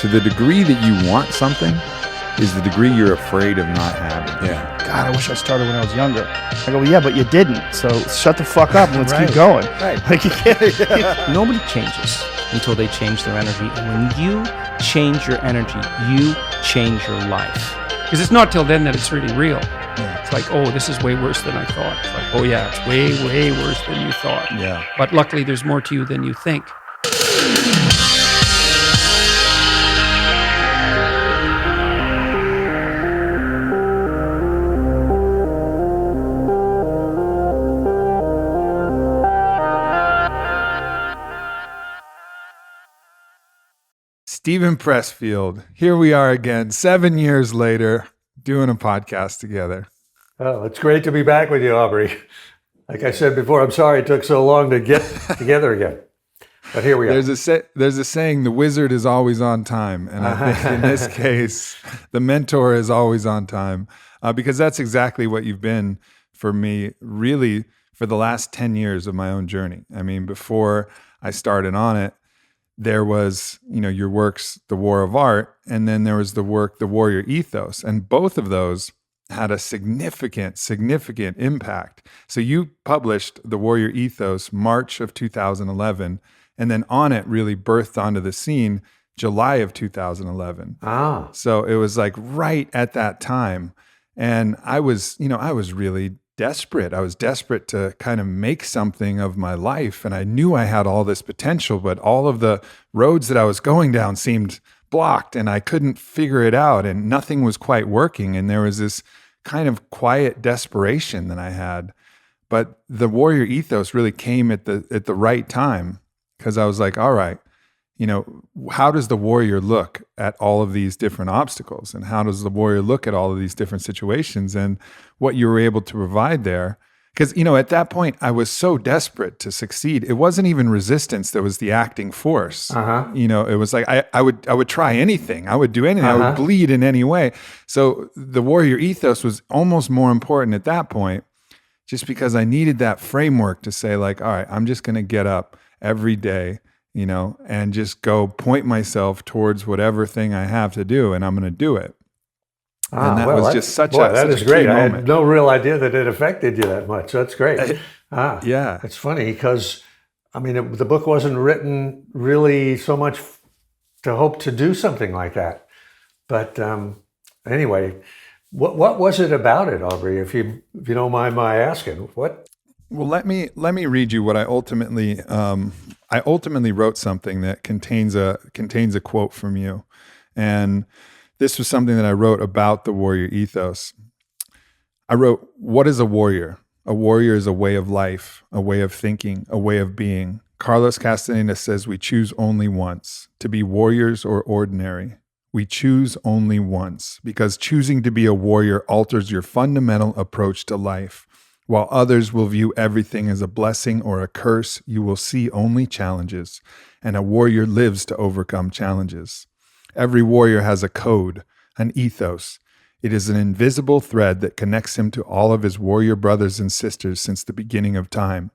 to the degree that you want something is the degree you're afraid of not having. Yeah. God, I wish I started when I was younger. I go, well, yeah, but you didn't. So shut the fuck up and let's keep going. Right. Like, you can't. Nobody changes until they change their energy. And when you change your energy, you change your life. Because it's not till then that it's really real. Yeah. It's like, oh, this is way worse than I thought. It's like, oh yeah, it's way, way worse than you thought. Yeah. But luckily, there's more to you than you think. Steven Pressfield, here we are again, 7 years later, doing a podcast together. Oh, it's great to be back with you, Aubrey. Like I said before, I'm sorry it took so long to get together again. But here we are. There's a saying, the wizard is always on time. And I think in this case, the mentor is always on time. Because that's exactly what you've been for me, really, for the last 10 years of my own journey. I mean, before I started Onnit, there was, your works, The War of Art, and then there was the work, The Warrior Ethos. And both of those had a significant impact. So you published The Warrior Ethos March of 2011, and then Onnit really birthed onto the scene July of 2011. Ah. So it was like right at that time. And I was really desperate. I was desperate to kind of make something of my life. And I knew I had all this potential, but all of the roads that I was going down seemed blocked and I couldn't figure it out and nothing was quite working. And there was this kind of quiet desperation that I had. But the Warrior Ethos really came at the right time because I was like, all right, how does the warrior look at all of these different obstacles? And how does the warrior look at all of these different situations? And what you were able to provide there. Because, at that point, I was so desperate to succeed. It wasn't even resistance that was the acting force. Uh-huh. It was like I would try anything. I would do anything. I would bleed in any way. So the Warrior Ethos was almost more important at that point, just because I needed that framework to say like, all right, I'm just going to get up every day, and just go point myself towards whatever thing I have to do, and I'm going to do it. And that was just such a great. key I moment. had no real idea that it affected you that much. That's great. Yeah. It's funny because, the book wasn't written really so much to hope to do something like that. But anyway, what was it about it, Aubrey? If you don't mind my asking, what? Well, let me read you what I ultimately wrote something that contains a quote from you, and this was something that I wrote about the Warrior Ethos. I wrote, "What is a warrior? A warrior is a way of life, a way of thinking, a way of being. Carlos Castaneda says we choose only once to be warriors or ordinary. We choose only once because choosing to be a warrior alters your fundamental approach to life. While others will view everything as a blessing or a curse, you will see only challenges, and a warrior lives to overcome challenges. Every warrior has a code, an ethos. It is an invisible thread that connects him to all of his warrior brothers and sisters since the beginning of time.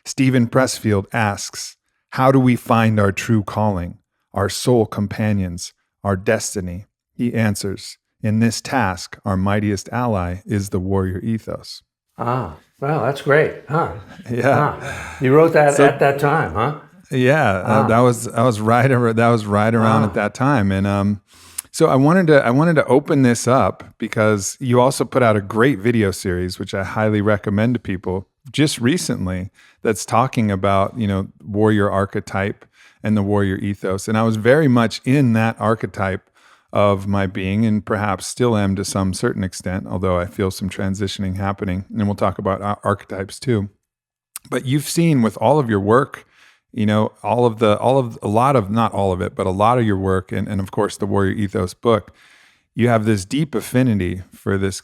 Steven Pressfield asks, how do we find our true calling, our soul companions, our destiny? He answers, in this task, our mightiest ally is the Warrior Ethos." Ah, well, that's great, huh? Yeah. You wrote that at that time, huh? Yeah, that was right around at that time, and so I wanted to open this up because you also put out a great video series, which I highly recommend to people just recently. That's talking about warrior archetype and the warrior ethos, and I was very much in that archetype of my being, and perhaps still am to some certain extent, although I feel some transitioning happening, and we'll talk about archetypes too. But you've seen with all of your work, not all of it, but a lot of your work, and of course the Warrior Ethos book, you have this deep affinity for this,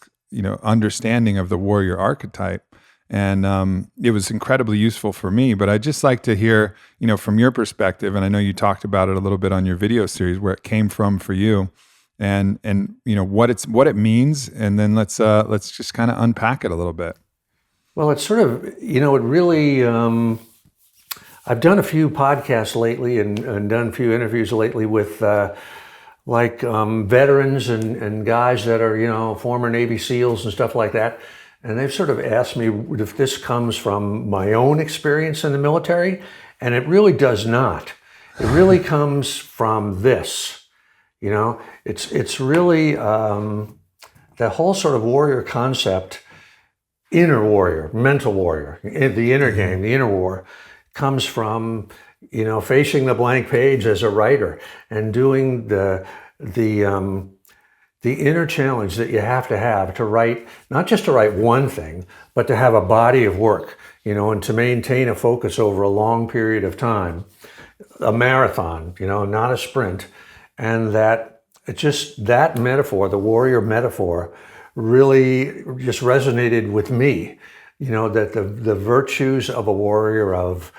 understanding of the warrior archetype. And it was incredibly useful for me, but I'd just like to hear, from your perspective, and I know you talked about it a little bit on your video series, where it came from for you, and what it means, and then let's just kind of unpack it a little bit. Well, it's sort of, it really, I've done a few podcasts lately and done a few interviews lately with veterans and guys that are, former Navy SEALs and stuff like that. And they've sort of asked me if this comes from my own experience in the military, and it really does not. It really comes from this. It's really the whole sort of warrior concept, inner warrior, mental warrior, the inner game, the inner war, comes from facing the blank page as a writer and doing the inner challenge that you have to write, not just to write one thing, but to have a body of work, and to maintain a focus over a long period of time, a marathon, not a sprint. And that metaphor, the warrior metaphor, really just resonated with me, that the virtues of a warrior, of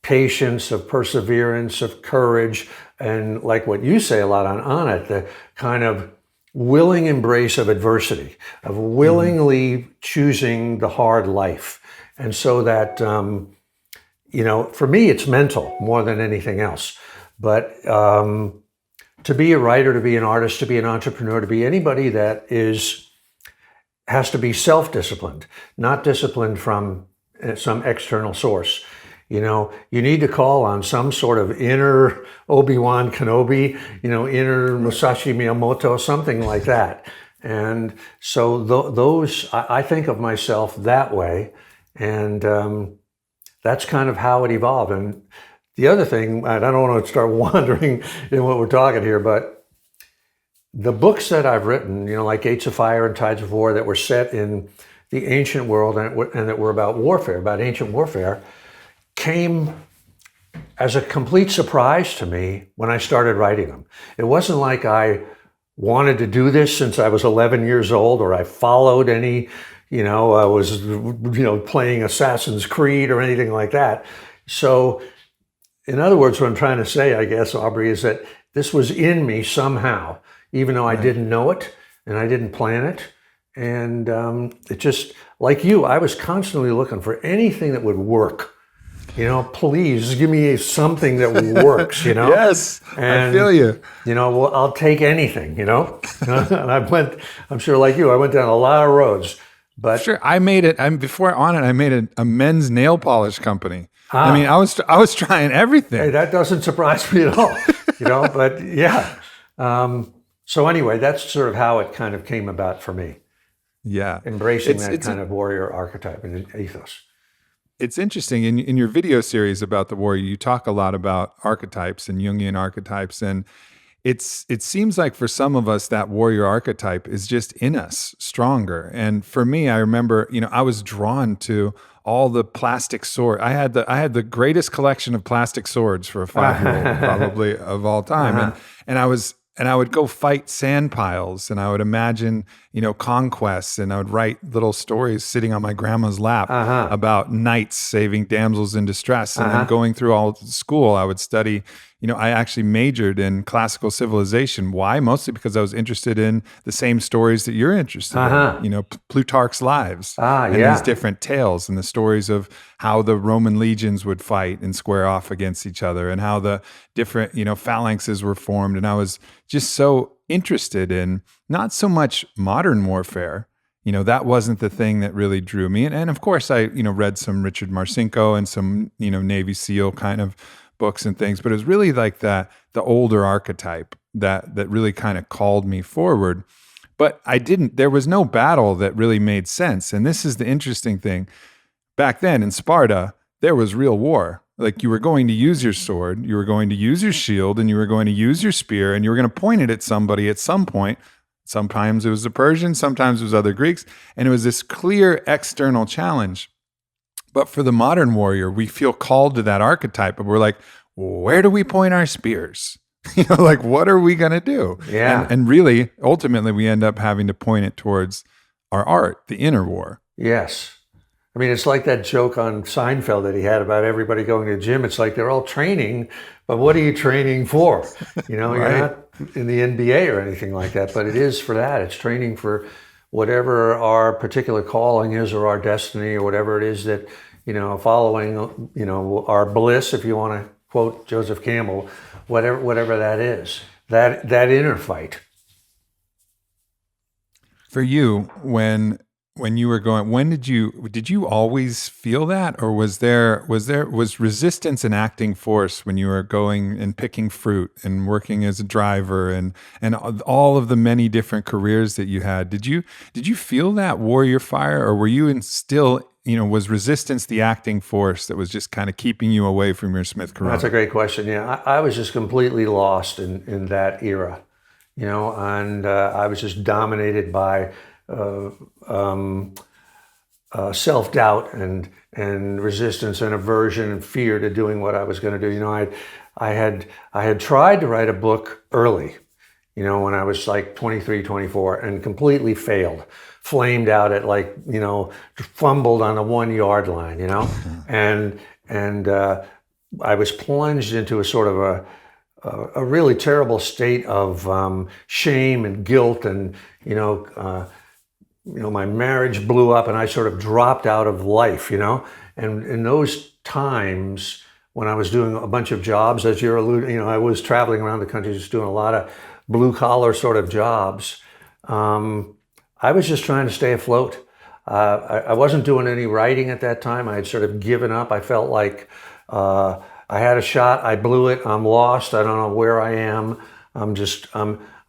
patience, of perseverance, of courage, and like what you say a lot on Onnit, the kind of willing embrace of adversity, of willingly choosing the hard life. And so that, for me, it's mental more than anything else. But to be a writer, to be an artist, to be an entrepreneur, to be anybody that has to be self-disciplined, not disciplined from some external source. You need to call on some sort of inner Obi-Wan Kenobi, inner Musashi Miyamoto, something like that. And so those, I think of myself that way. And that's kind of how it evolved. And the other thing, I don't want to start wandering in what we're talking here, but the books that I've written, like Gates of Fire and Tides of War, that were set in the ancient world and that were about warfare, about ancient warfare, came as a complete surprise to me when I started writing them. It wasn't like I wanted to do this since I was 11 years old, or I followed any, I was, playing Assassin's Creed or anything like that. So, in other words, what I'm trying to say, I guess, Aubrey, is that this was in me somehow, even though I didn't know it and I didn't plan it. And it just, like you, I was constantly looking for anything that would work. Please give me something that works, Yes, and, I feel you. Well, I'll take anything, And I'm sure like you, I went down a lot of roads. But Sure, I made it. Before Onnit, I made a men's nail polish company. I mean, I was trying everything. Hey, that doesn't surprise me at all, but yeah. So anyway, that's sort of how it kind of came about for me. Yeah. Embracing that kind of warrior archetype and ethos. It's interesting. In your video series about the warrior, you talk a lot about archetypes and Jungian archetypes. And it seems like for some of us, that warrior archetype is just in us, stronger. And for me, I remember, I was drawn to all the plastic sword. I had the greatest collection of plastic swords for a 5-year-old probably of all time. And I would go fight sand piles, and I would imagine, conquests, and I would write little stories sitting on my grandma's lap about knights saving damsels in distress. And then going through all school, I would study, I actually majored in classical civilization. Why? Mostly because I was interested in the same stories that you're interested in, Plutarch's lives and these different tales and the stories of how the Roman legions would fight and square off against each other and how the different, phalanxes were formed. And I was just so interested in not so much modern warfare. That wasn't the thing that really drew me. And of course, I, read some Richard Marcinko and some, Navy SEAL kind of books and things, but it was really like the older archetype that really kind of called me forward. But there was no battle that really made sense. And this is the interesting thing. Back then in Sparta, there was real war. Like you were going to use your sword, you were going to use your shield, and you were going to use your spear, and you were going to point it at somebody at some point. Sometimes it was the Persians, sometimes it was other Greeks, and it was this clear external challenge. But for the modern warrior, we feel called to that archetype, but we're like, where do we point our spears? What are we going to do? Yeah. And really, ultimately, we end up having to point it towards our art, the inner war. Yes. I mean, it's like that joke on Seinfeld that he had about everybody going to the gym. It's like they're all training, but what are you training for? You're not in the NBA or anything like that, but it is for that. It's training for whatever our particular calling is, or our destiny, or whatever it is that, following, our bliss, if you want to quote Joseph Campbell, whatever that is. that inner fight. For you, when you were going, did you always feel that, or was resistance an acting force when you were going and picking fruit and working as a driver and all of the many different careers that you had? Did you feel that warrior fire, or were you still, was resistance the acting force that was just kind of keeping you away from your Smith Corona? That's a great question. Yeah, I was just completely lost in that era, and I was just dominated by self-doubt and resistance and aversion and fear to doing what I was going to do. I had tried to write a book early, when I was like 23, 24, and completely failed, flamed out at fumbled on the 1 yard line, and I was plunged into a sort of a really terrible state of shame and guilt, and my marriage blew up and I sort of dropped out of life, and in those times when I was doing a bunch of jobs, as you're alluding, I was traveling around the country just doing a lot of blue collar sort of jobs. I was just trying to stay afloat. I wasn't doing any writing at that time. I had sort of given up. I felt like I had a shot. I blew it. I'm lost. I don't know where I am. I'm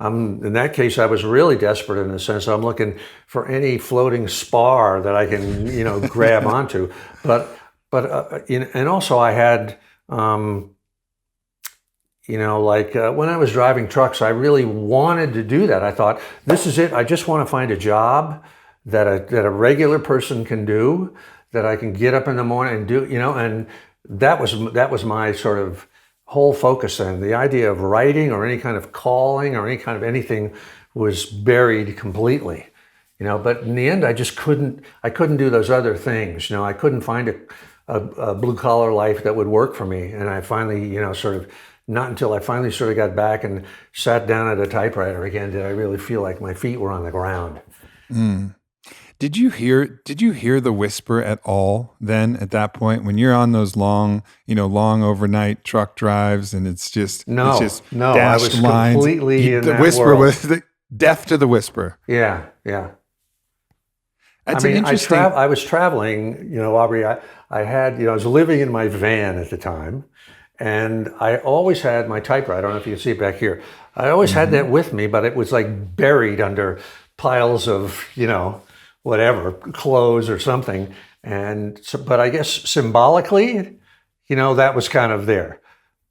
in that case, I was really desperate in the sense I'm looking for any floating spar that I can, grab onto. But and also I had, when I was driving trucks, I really wanted to do that. I thought, this is it. I just want to find a job that a regular person can do, that I can get up in the morning and do, and that was my sort of whole focus then. The idea of writing or any kind of calling or any kind of anything was buried completely, but in the end I just couldn't do those other things. I couldn't find a blue collar life that would work for me. And I finally, not until I finally sort of got back and sat down at a typewriter again did I really feel like my feet were on the ground. Mm. Did you hear the whisper at all then at that point when you're on those long overnight truck drives and it's just no, I was lines. Completely in the that whisper world. was deaf to the whisper. Yeah. That's an interesting. I was traveling, Aubrey. I was living in my van at the time, and I always had my typewriter. I don't know if you can see it back here. I always had that with me, but it was like buried under piles of, whatever, clothes or something. And so, but I guess symbolically, that was kind of there.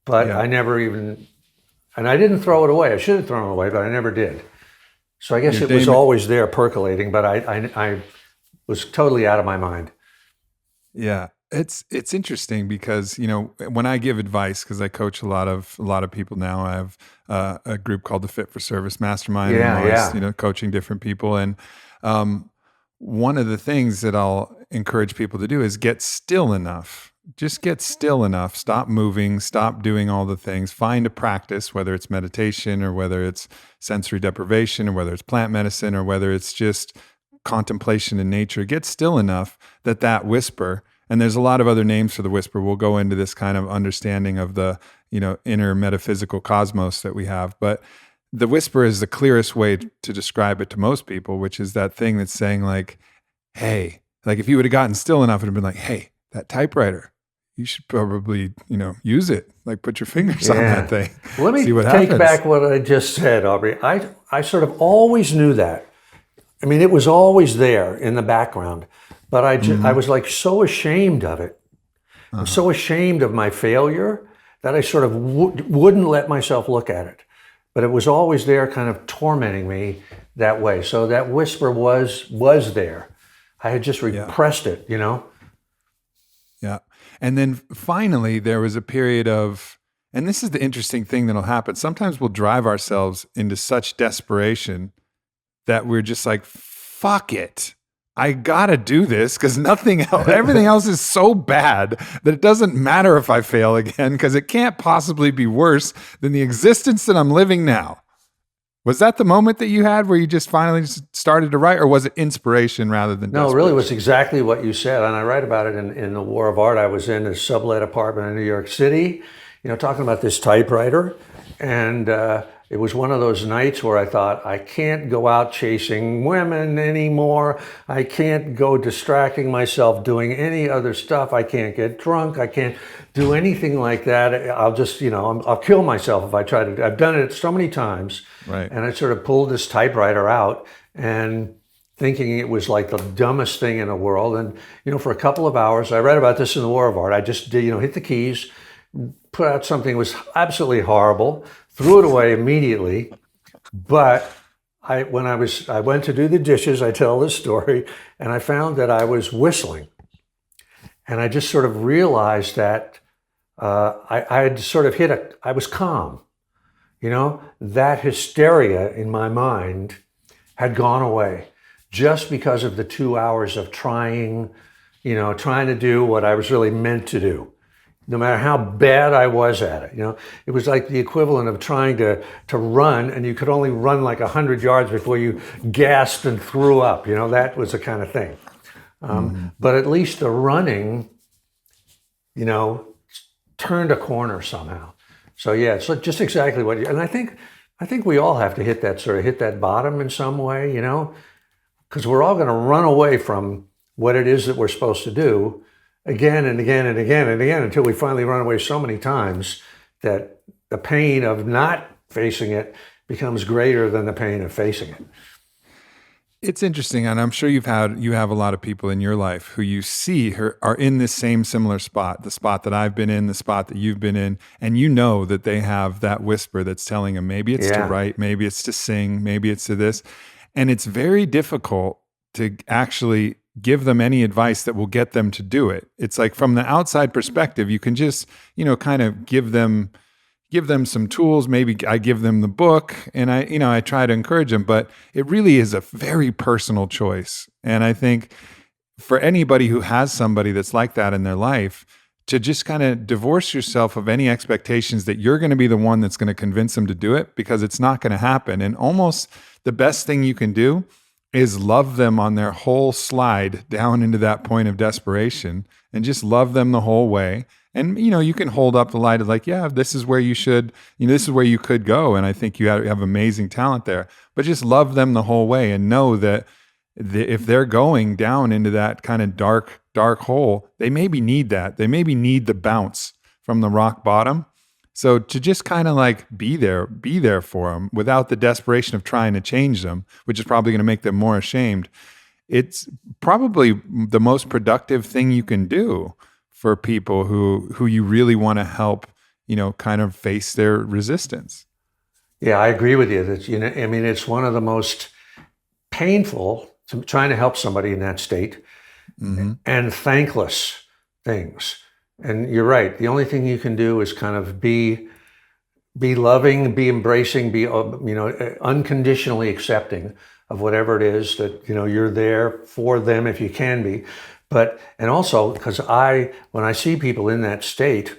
But I never even, and I didn't throw it away. I should have thrown it away, but I never did. So I guess it was always there percolating, but I was totally out of my mind. Yeah. It's interesting because, when I give advice, because I coach a lot of people now, I have a group called the Fit for Service Mastermind. Yeah, I'm always, coaching different people. And one of the things that I'll encourage people to do is get still enough. Just get still enough. Stop moving. Stop doing all the things. Find a practice, whether it's meditation or whether it's sensory deprivation or whether it's plant medicine or whether it's just contemplation in nature. Get still enough that whisper, and there's a lot of other names for the whisper. We'll go into this kind of understanding of the, inner metaphysical cosmos that we have. But the whisper is the clearest way to describe it to most people, which is that thing that's saying like, hey, like if you would have gotten still enough, it would have been like, hey, that typewriter, you should probably, use it. Like put your fingers on that thing. Let me take back what I just said, Aubrey. I sort of always knew that. I mean, it was always there in the background, but I was like so ashamed of it. I'm so ashamed of my failure that I sort of wouldn't let myself look at it. But it was always there kind of tormenting me that way. So that whisper was there. I had just repressed it, Yeah. And then finally there was a period of, and this is the interesting thing that'll happen. Sometimes we'll drive ourselves into such desperation that we're just like, fuck it. I gotta do this because everything else is so bad that it doesn't matter if I fail again because it can't possibly be worse than the existence that I'm living now. Was that the moment that you had where you just finally started to write, or was it inspiration rather than No, it really was exactly what you said. And I write about it in The War of Art. I was in a sublet apartment in New York City, talking about this typewriter. And It was one of those nights where I thought, I can't go out chasing women anymore. I can't go distracting myself doing any other stuff. I can't get drunk. I can't do anything like that. I'll just, I'll kill myself if I try to. I've done it so many times. Right. And I sort of pulled this typewriter out and thinking it was like the dumbest thing in the world. And, for a couple of hours, I read about this in the War of Art. I just did, hit the keys, put out something that was absolutely horrible, threw it away immediately. But I went to do the dishes, I tell this story, and I found that I was whistling. And I just sort of realized that I had sort of I was calm. That hysteria in my mind had gone away just because of the 2 hours of trying to do what I was really meant to do. No matter how bad I was at it, it was like the equivalent of trying to run, and you could only run like 100 yards before you gasped and threw up. That was the kind of thing. But at least the running, turned a corner somehow. So yeah, it's just exactly what. And I think we all have to hit that bottom in some way, because we're all going to run away from what it is that we're supposed to do. Again and again and again and again until we finally run away so many times that the pain of not facing it becomes greater than the pain of facing it. It's interesting, and I'm sure you have a lot of people in your life who you see are in this same similar spot, the spot that I've been in, the spot that you've been in, and that they have that whisper that's telling them maybe it's to write, maybe it's to sing, maybe it's to this, and it's very difficult to actually give them any advice that will get them to do it. It's like from the outside perspective, you can just, kind of give them some tools. Maybe I give them the book and I try to encourage them, but it really is a very personal choice. And I think for anybody who has somebody that's like that in their life, to just kind of divorce yourself of any expectations that you're going to be the one that's going to convince them to do it, because it's not going to happen. And almost the best thing you can do is love them on their whole slide down into that point of desperation, and just love them the whole way. And, you can hold up the light of like, yeah, this is where you should, this is where you could go. And I think you have amazing talent there, but just love them the whole way and know that if they're going down into that kind of dark hole, they maybe need that. They maybe need the bounce from the rock bottom. So to just kind of like be there for them without the desperation of trying to change them, which is probably going to make them more ashamed. It's probably the most productive thing you can do for people who you really want to help, kind of face their resistance. Yeah, I agree with you. That it's one of the most painful trying to help somebody in that state, and thankless things. And you're right. The only thing you can do is kind of be loving, be embracing, be unconditionally accepting of whatever it is that you're there for them if you can be. And also because when I see people in that state,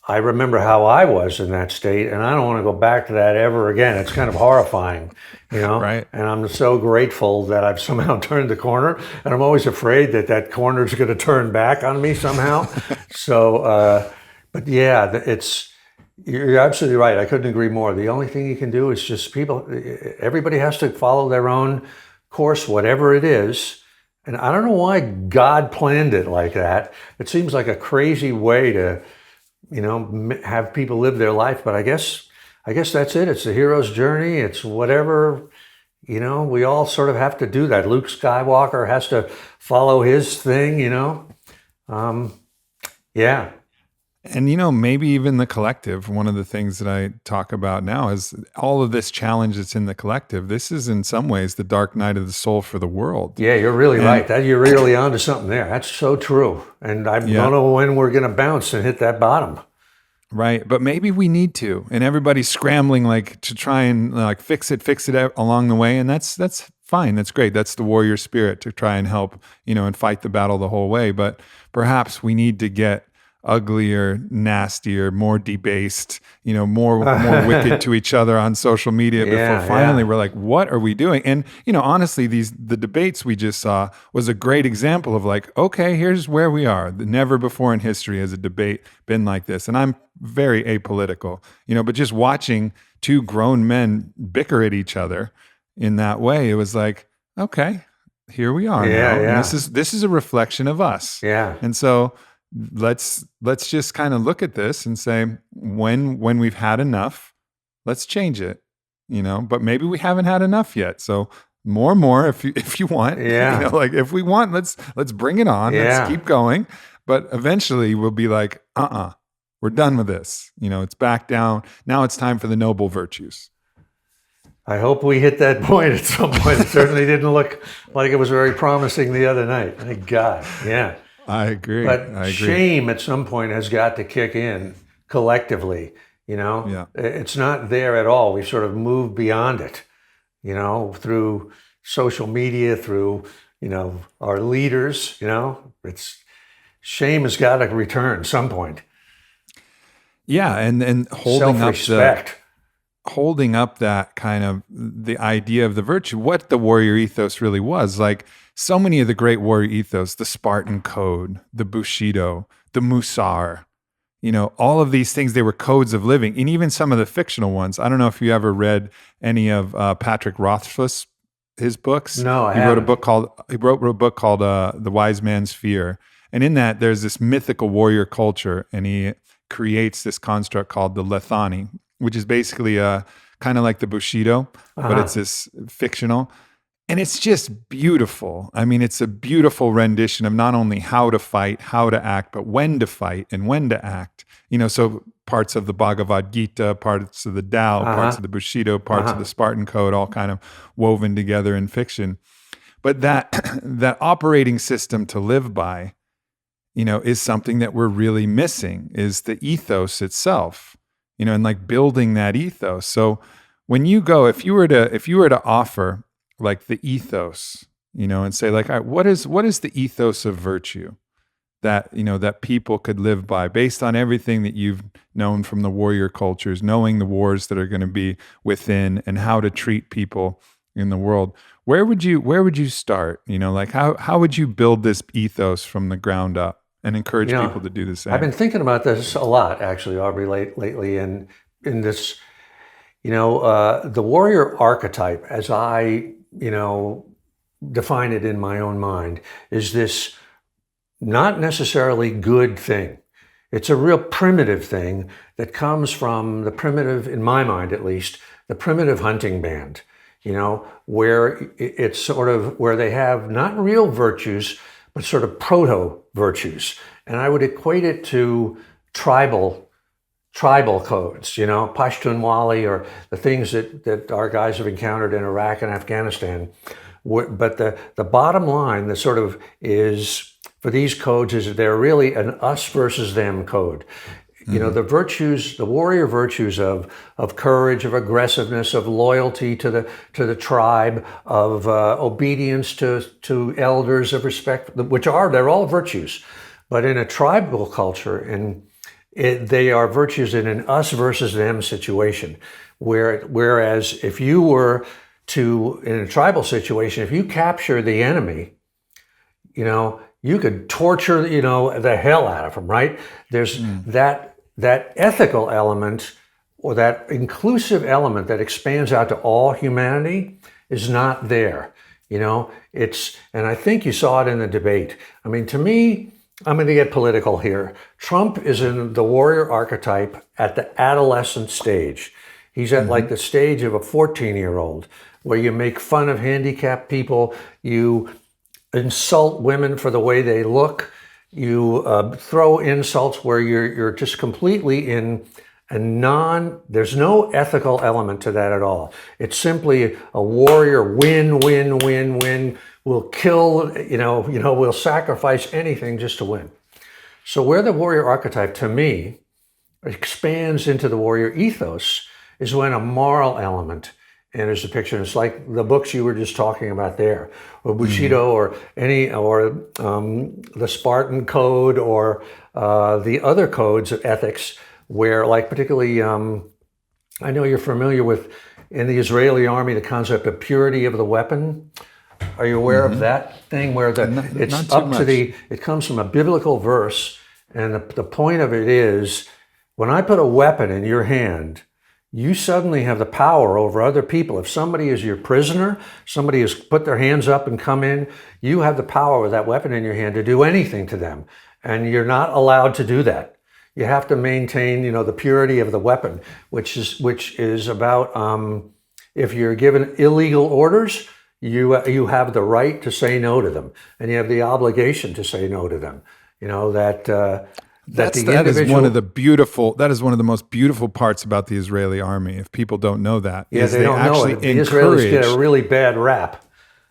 I remember how I was in that state, and I don't want to go back to that ever again. It's kind of horrifying, Right. And I'm so grateful that I've somehow turned the corner, and I'm always afraid that corner is going to turn back on me somehow. So, but yeah, you're absolutely right. I couldn't agree more. The only thing you can do is just everybody has to follow their own course, whatever it is. And I don't know why God planned it like that. It seems like a crazy way to, have people live their life. But I guess that's it. It's the hero's journey. It's whatever, we all sort of have to do that. Luke Skywalker has to follow his thing, yeah. And, maybe even the collective, one of the things that I talk about now is all of this challenge that's in the collective. This is in some ways the dark night of the soul for the world. Yeah, you're really right. You're really onto something there. That's so true. And I don't know when we're going to bounce and hit that bottom. Right. But maybe we need to. And everybody's scrambling to try and fix it along the way. And that's fine. That's great. That's the warrior spirit to try and help, and fight the battle the whole way. But perhaps we need to get uglier, nastier, more debased, more wicked to each other on social media before finally we're like, what are we doing? And, honestly, the debates we just saw was a great example of like, okay, here's where we are. Never before in history has a debate been like this. And I'm very apolitical, but just watching two grown men bicker at each other in that way, it was like, okay, here we are now. And this is a reflection of us. Yeah. And so let's just kind of look at this and say, when we've had enough, let's change it. But maybe we haven't had enough yet. So more if you want. Yeah. Like if we want, let's bring it on. Yeah. Let's keep going. But eventually we'll be like, we're done with this. It's back down. Now it's time for the noble virtues. I hope we hit that point at some point. It certainly didn't look like it was very promising the other night. Thank God. Yeah. I agree. But shame at some point has got to kick in collectively. Yeah. It's not there at all. We've sort of moved beyond it, through social media, through, our leaders, it's shame has got to return at some point. Yeah. And holding up that kind of the idea of the virtue, what the warrior ethos really was. Like so many of the great warrior ethos, the Spartan code, the Bushido, the Musar, all of these things, they were codes of living. And even some of the fictional ones. I don't know if you ever read any of Patrick Rothfuss, his books. No, I He haven't. wrote a book called The Wise Man's Fear. And in that, there's this mythical warrior culture, and he creates this construct called the Lethani, which is basically kind of like the Bushido, but it's this fictional. And it's just beautiful. I mean, it's a beautiful rendition of not only how to fight, how to act, but when to fight and when to act. So parts of the Bhagavad Gita, parts of the Tao, parts of the Bushido, parts of the Spartan code, all kind of woven together in fiction. But that operating system to live by, is something that we're really missing, is the ethos itself. And like building that ethos. So when you go, if you were to offer like the ethos, and say like, all right, what is the ethos of virtue that, that people could live by based on everything that you've known from the warrior cultures, knowing the wars that are going to be within and how to treat people in the world, where would you start? Like how would you build this ethos from the ground up? And encourage people to do the same. I've been thinking about this a lot, actually, Aubrey, lately, and in this, the warrior archetype, as I, define it in my own mind, is this not necessarily good thing. It's a real primitive thing that comes from the primitive, in my mind at least, the primitive hunting band, where it's sort of where they have not real virtues, but sort of proto-virtues. And I would equate it to tribal codes, Pashtunwali, or the things that our guys have encountered in Iraq and Afghanistan. But the bottom line, the sort of is, for these codes, is they're really an us versus them code. The virtues, the warrior virtues of courage, of aggressiveness, of loyalty to the tribe, of obedience to elders, of respect, they're all virtues. But in a tribal culture, they are virtues in an us versus them situation. Whereas if you were to, in a tribal situation, if you capture the enemy, you could torture, the hell out of them, right? There's that ethical element, or that inclusive element that expands out to all humanity, is not there. And I think you saw it in the debate. I mean, to me, I'm going to get political here. Trump is in the warrior archetype at the adolescent stage. He's at like the stage of a 14-year-old, where you make fun of handicapped people, you insult women for the way they look, you throw insults where you're just completely in there's no ethical element to that at all. It's simply a warrior win, win, win, win. We'll kill, we'll sacrifice anything just to win. So where the warrior archetype, to me, expands into the warrior ethos is when a moral element enters the picture. It's like the books you were just talking about there, or Bushido, or the Spartan Code, or the other codes of ethics, where, like, particularly, I know you're familiar with, in the Israeli army, the concept of purity of the weapon. Are you aware of that thing where it comes from a biblical verse, and the point of it is, when I put a weapon in your hand, you suddenly have the power over other people. If somebody is your prisoner, somebody has put their hands up and come in, you have the power with that weapon in your hand to do anything to them. And you're not allowed to do that. You have to maintain, the purity of the weapon, which is about, if you're given illegal orders, you have the right to say no to them, and you have the obligation to say no to them. That is one of the most beautiful parts about the Israeli army. If people don't know that, they don't know it. The Israelis get a really bad rap.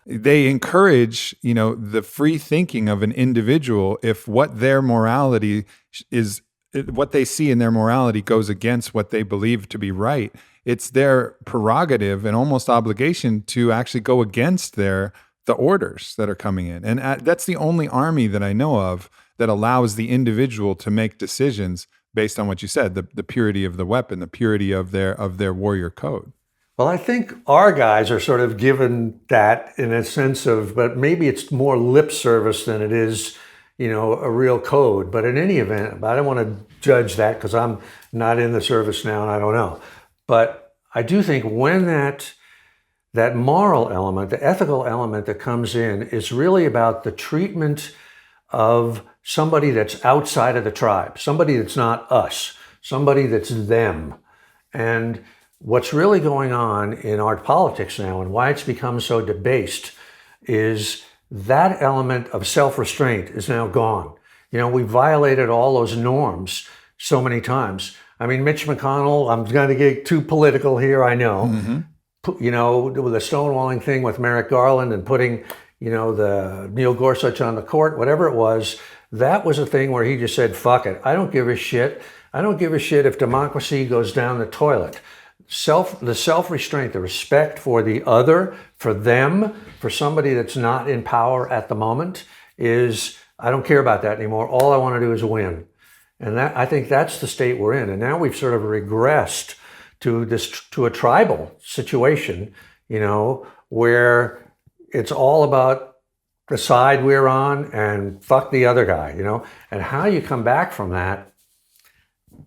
They encourage, the free thinking of an individual if what their morality is, what they see in their morality goes against what they believe to be right. It's their prerogative and almost obligation to actually go against the orders that are coming in. And that's the only army that I know of that allows the individual to make decisions based on what you said, the purity of the weapon, the purity of their warrior code. Well, I think our guys are sort of given that in a sense of, but maybe it's more lip service than it is, a real code. But in any event, I don't want to judge that because I'm not in the service now and I don't know. But I do think when that moral element, the ethical element that comes in, is really about the treatment of somebody that's outside of the tribe, somebody that's not us, somebody that's them. And what's really going on in our politics now, and why it's become so debased, is that element of self-restraint is now gone. We violated all those norms so many times. I mean, Mitch McConnell, I'm going to get too political here, I know. Mm-hmm. With the stonewalling thing with Merrick Garland and putting, the Neil Gorsuch on the court, whatever it was, that was a thing where he just said, fuck it. I don't give a shit. I don't give a shit if democracy goes down the toilet. The self-restraint, the respect for the other, for them, for somebody that's not in power at the moment is, I don't care about that anymore. All I want to do is win. And I think that's the state we're in. And now we've sort of regressed to a tribal situation, where it's all about the side we're on and fuck the other guy, and how you come back from that,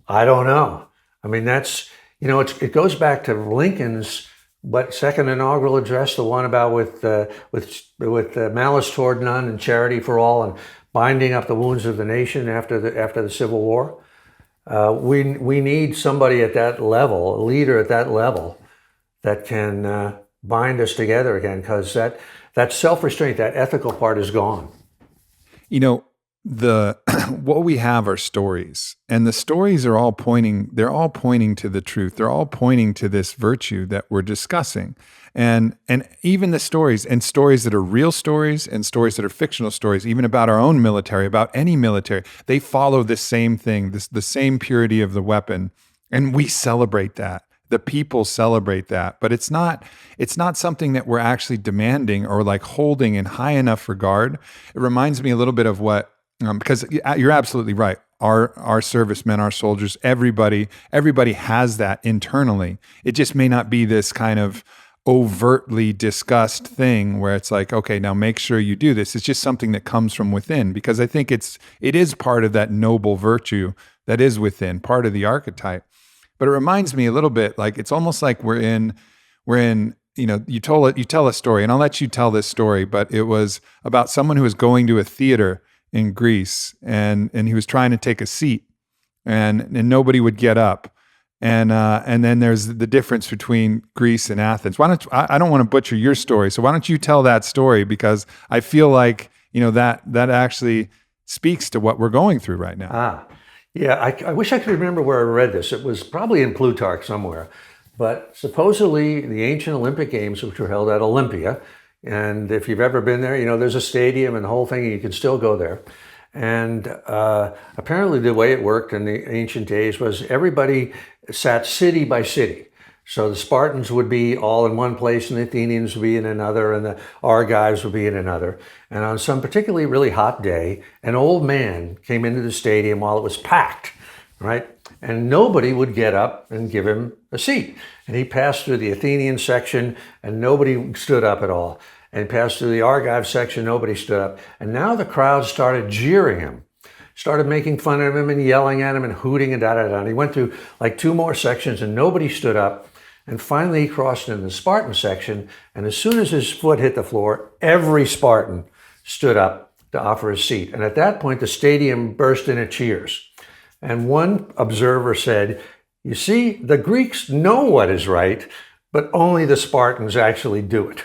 I don't know. I mean, that's, it goes back to Lincoln's second inaugural address, the one about with malice toward none and charity for all, and binding up the wounds of the nation after the Civil War. We need somebody at that level, a leader at that level, that can bind us together again, because that self-restraint, that ethical part is gone. What we have are stories, and the stories are all pointing to the truth. They're all pointing to this virtue that we're discussing. And even the stories that are real stories and stories that are fictional stories, even about our own military, about any military, they follow the same thing, the same purity of the weapon. And we celebrate that. The people celebrate that, but it's not something that we're actually demanding or like holding in high enough regard. It reminds me a little bit of what, because you're absolutely right. Our servicemen, our soldiers, everybody has that internally. It just may not be this kind of overtly discussed thing where it's like, okay, now make sure you do this. It's just something that comes from within, because I think it is part of that noble virtue that is within, part of the archetype. But it reminds me a little bit, like it's almost like we're in, you tell a story, and I'll let you tell this story, but it was about someone who was going to a theater in Greece, and he was trying to take a seat, and nobody would get up. And then there's the difference between Greece and Athens. I don't want to butcher your story, so why don't you tell that story, because I feel like that actually speaks to what we're going through right now. Yeah, I wish I could remember where I read this. It was probably in Plutarch somewhere. But supposedly the ancient Olympic Games, which were held at Olympia, and if you've ever been there, there's a stadium and the whole thing, and you can still go there. And apparently the way it worked in the ancient days was everybody sat city by city. So the Spartans would be all in one place, and the Athenians would be in another, and the Argives would be in another. And on some particularly really hot day, an old man came into the stadium while it was packed, right? And nobody would get up and give him a seat. And he passed through the Athenian section, and nobody stood up at all. And passed through the Argive section, nobody stood up. And now the crowd started jeering him, started making fun of him and yelling at him and hooting and da-da-da. And he went through like 2 more sections, and nobody stood up. And finally, he crossed into the Spartan section, and as soon as his foot hit the floor, every Spartan stood up to offer a seat. And at that point, the stadium burst into cheers. And one observer said, "You see, the Greeks know what is right, but only the Spartans actually do it."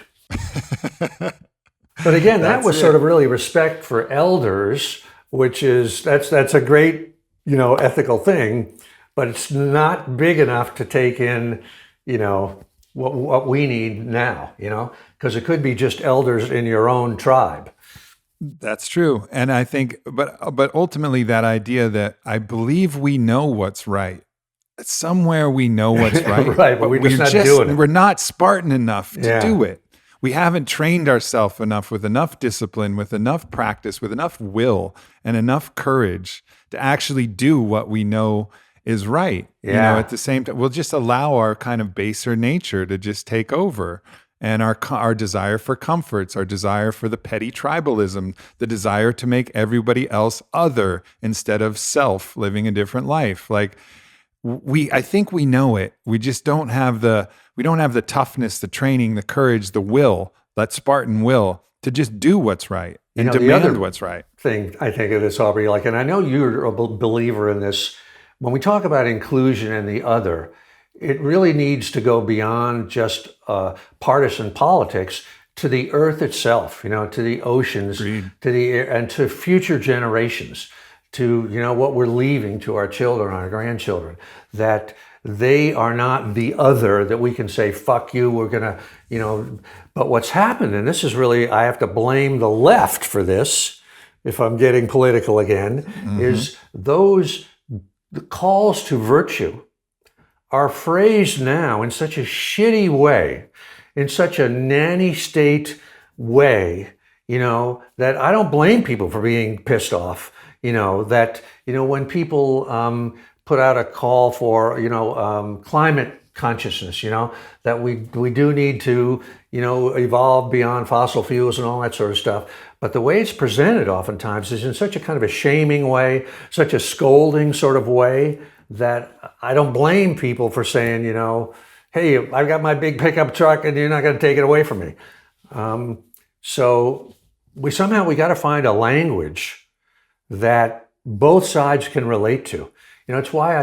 But again, that was sort of really respect for elders, which is, that's a great, ethical thing, but it's not big enough to take in what we need now, because it could be just elders in your own tribe. That's true. And I think, but ultimately that idea that I believe we know what's right. Somewhere we know what's right. Right, but we're just not doing it. We're not Spartan enough to do it. We haven't trained ourselves enough with enough discipline, with enough practice, with enough will and enough courage to actually do what we know is right. Yeah. At the same time, we'll just allow our kind of baser nature to just take over, and our desire for comforts, our desire for the petty tribalism, the desire to make everybody else other instead of self, living a different life. Like I think we know it. We just don't have the toughness, the training, the courage, the will, that Spartan will to just do what's right and demand what's right. Thing I think of this, Aubrey, and I know you're a believer in this. When we talk about inclusion and the other, it really needs to go beyond just partisan politics to the earth itself, to the oceans, Agreed. to the air, and to future generations, to what we're leaving to our children, our grandchildren, that they are not the other that we can say, fuck you, we're gonna, but what's happened, and this is really, I have to blame the left for this, if I'm getting political again, is those the calls to virtue are phrased now in such a shitty way, in such a nanny state way, that I don't blame people for being pissed off. When people put out a call for, climate consciousness, that we do need to, evolve beyond fossil fuels and all that sort of stuff. But the way it's presented oftentimes is in such a kind of a shaming way, such a scolding sort of way, that I don't blame people for saying, hey, I've got my big pickup truck and you're not going to take it away from me. So we got to find a language that both sides can relate to. It's why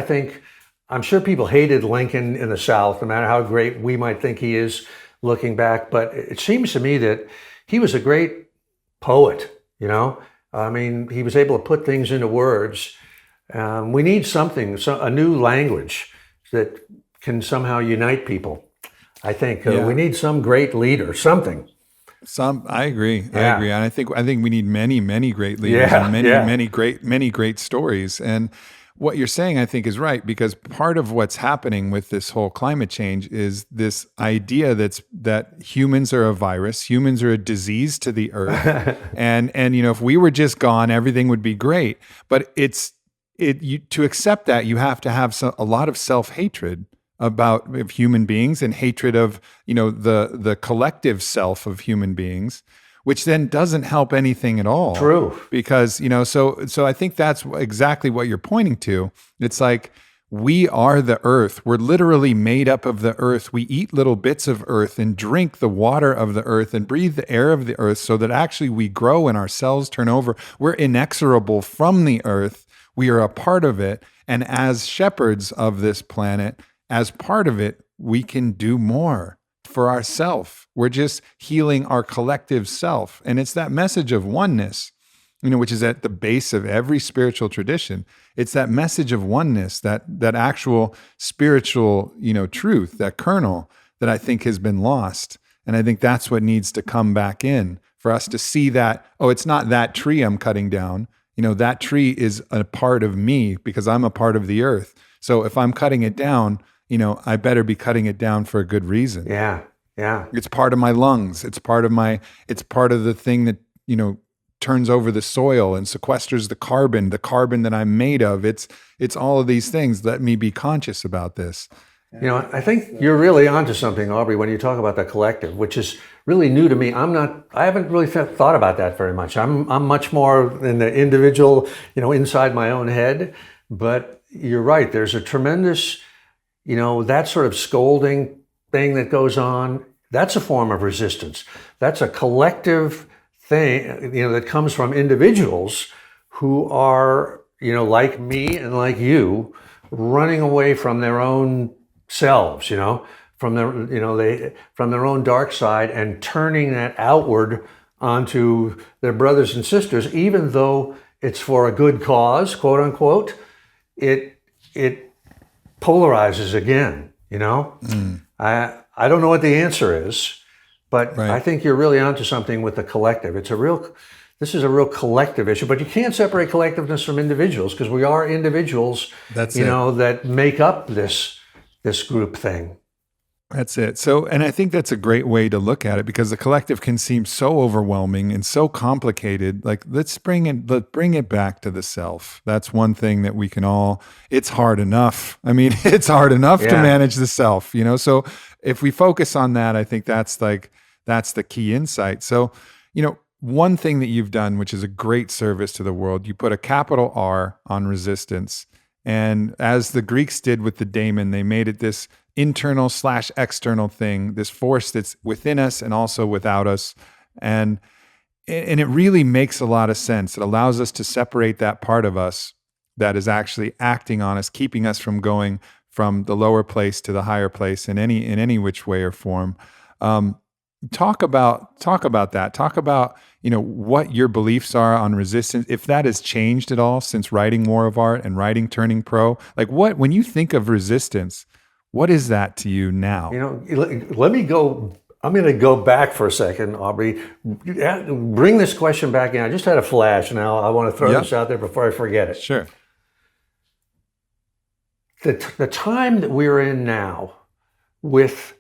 I'm sure people hated Lincoln in the South, no matter how great we might think he is looking back. But it seems to me that he was a great poet, he was able to put things into words. We need a new language that can somehow unite people. I think we need some great leader, something. I agree. And I think we need many great leaders and many great stories. And what you're saying, I think, is right, because part of what's happening with this whole climate change is this idea that humans are a virus, humans are a disease to the earth, and if we were just gone, everything would be great. But to accept that, you have to have a lot of self-hatred of human beings and hatred of the collective self of human beings, which then doesn't help anything at all. True. Because, so I think that's exactly what you're pointing to. It's like, we are the earth. We're literally made up of the earth. We eat little bits of earth and drink the water of the earth and breathe the air of the earth, so that actually we grow and our cells turn over. We're inexorable from the earth. We are a part of it. And as shepherds of this planet, as part of it, we can do more for ourself. We're just healing our collective self. And it's that message of oneness, which is at the base of every spiritual tradition. It's that message of oneness, that actual spiritual, truth, that kernel that I think has been lost. And I think that's what needs to come back in for us to see that, it's not that tree I'm cutting down. That tree is a part of me because I'm a part of the earth. So if I'm cutting it down, I better be cutting it down for a good reason. Yeah. Yeah. It's part of my lungs. It's part of the thing that, turns over the soil and sequesters the carbon that I'm made of. It's all of these things. Let me be conscious about this. I think you're really onto something, Aubrey, when you talk about the collective, which is really new to me. I haven't really thought about that very much. I'm much more in the individual, inside my own head. But you're right. There's a tremendous, that sort of scolding thing that goes on. That's a form of resistance. That's a collective thing, that comes from individuals who are, like me and like you, running away from their own selves, from their own dark side, and turning that outward onto their brothers and sisters, even though it's for a good cause, quote unquote. It polarizes again. I don't know what the answer is, but right. I think you're really onto something with the collective. This is a real collective issue, but you can't separate collectiveness from individuals, because we are individuals, that make up this group thing. That's it. So, and I think that's a great way to look at it, because the collective can seem so overwhelming and so complicated. Like, let's bring it back to the self. That's one thing that we can all, it's hard enough. I mean, it's hard enough to manage the self, so if we focus on that, I think that's the key insight. So, one thing that you've done, which is a great service to the world, you put a capital R on resistance. And as the Greeks did with the daemon, they made it this internal/external thing, this force that's within us and also without us. And it really makes a lot of sense. It allows us to separate that part of us that is actually acting on us, keeping us from going from the lower place to the higher place in any which way or form. Talk about that. Talk about, what your beliefs are on resistance, if that has changed at all since writing War of Art and writing Turning Pro. Like, when you think of resistance, what is that to you now? Let me go. I'm going to go back for a second, Aubrey. Bring this question back in. I just had a flash. Now I want to throw this out there before I forget it. Sure. The time that we're in now with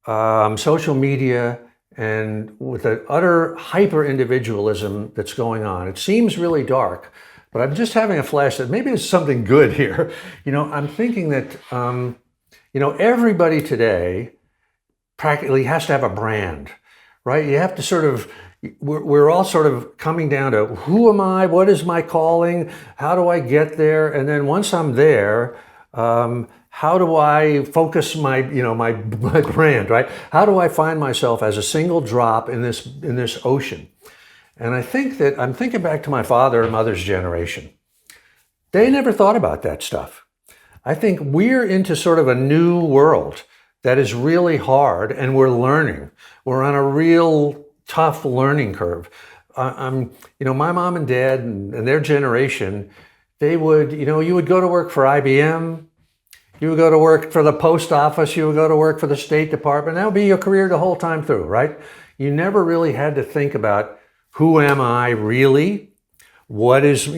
social media and with the utter hyper-individualism that's going on, it seems really dark, but I'm just having a flash that maybe there's something good here. I'm thinking that, everybody today practically has to have a brand, right? You have to we're all sort of coming down to, who am I? What is my calling? How do I get there? And then once I'm there, how do I focus my brand, right? How do I find myself as a single drop in this ocean? And I think that I'm thinking back to my father and mother's generation. They never thought about that stuff. I think we're into sort of a new world that is really hard, and we're learning. We're on a real tough learning curve. My mom and dad and their generation, they would, you would go to work for IBM, you would go to work for the post office, you would go to work for the State Department. That would be your career the whole time through, right? You never really had to think about, who am I really? What is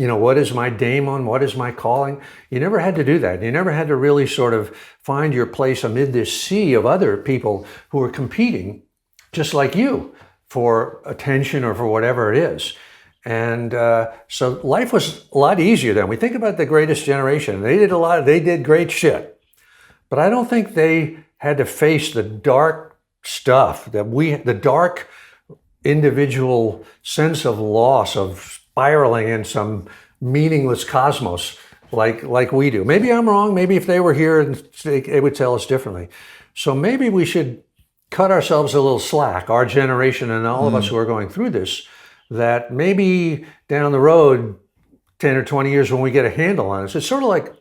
my daemon? What is my calling? You never had to do that. You never had to really sort of find your place amid this sea of other people who are competing just like you for attention or for whatever it is. And so life was a lot easier then. We think about the greatest generation. They did great shit. But I don't think they had to face the dark stuff, the dark individual sense of loss, of spiraling in some meaningless cosmos like we do. Maybe I'm wrong. Maybe if they were here, they would tell us differently. So maybe we should cut ourselves a little slack, our generation and all of us who are going through this, that maybe down the road, 10 or 20 years, when we get a handle on it. It's sort of like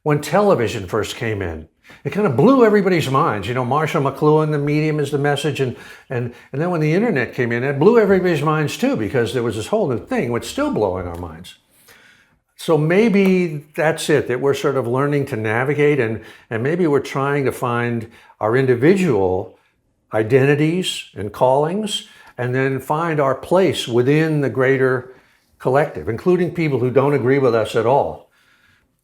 when television first came in. It kind of blew everybody's minds. Marshall McLuhan, the medium is the message. And then when the internet came in, it blew everybody's minds too, because there was this whole new thing which is still blowing our minds. So maybe that's it, that we're sort of learning to navigate, and maybe we're trying to find our individual identities and callings, and then find our place within the greater collective, including people who don't agree with us at all.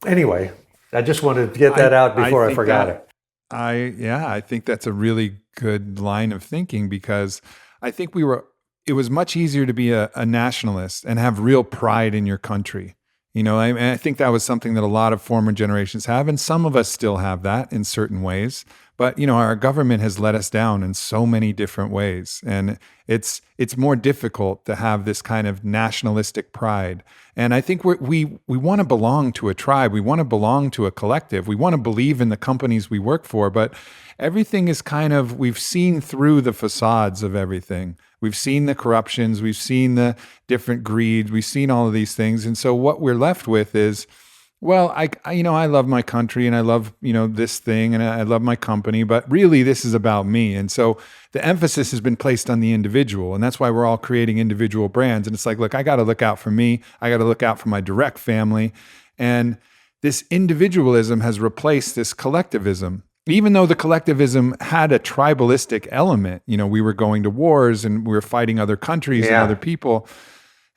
Anyway, I just wanted to get that out before I forgot it. I think that's a really good line of thinking, because I think it was much easier to be a nationalist and have real pride in your country. I think that was something that a lot of former generations have, and some of us still have that in certain ways. But, our government has let us down in so many different ways. And it's more difficult to have this kind of nationalistic pride. And I think we want to belong to a tribe. We want to belong to a collective. We want to believe in the companies we work for. But everything is we've seen through the facades of everything. We've seen the corruptions. We've seen the different greed. We've seen all of these things. And so what we're left with is, well, I love my country and I love, this thing and I love my company, but really this is about me. And so the emphasis has been placed on the individual. And that's why we're all creating individual brands. And it's like, look, I got to look out for me. I got to look out for my direct family. And this individualism has replaced this collectivism. Even though the collectivism had a tribalistic element, we were going to wars and we were fighting other countries and other people.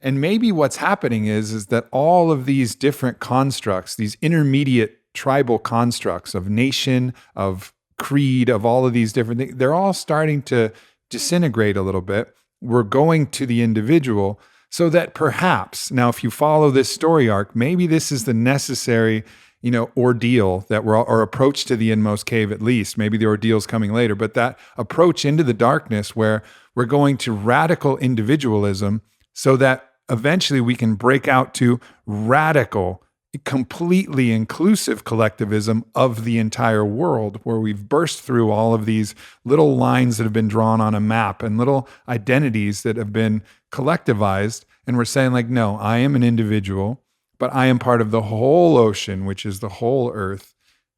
And maybe what's happening is that all of these different constructs, these intermediate tribal constructs of nation, of creed, of all of these different things, they're all starting to disintegrate a little bit. We're going to the individual, so that perhaps, now if you follow this story arc, maybe this is the necessary ordeal that or approach to the inmost cave at least. Maybe the ordeal's coming later, but that approach into the darkness where we're going to radical individualism, so that eventually we can break out to radical, completely inclusive collectivism of the entire world, where we've burst through all of these little lines that have been drawn on a map and little identities that have been collectivized. And we're saying like, no, I am an individual, but I am part of the whole ocean, which is the whole earth.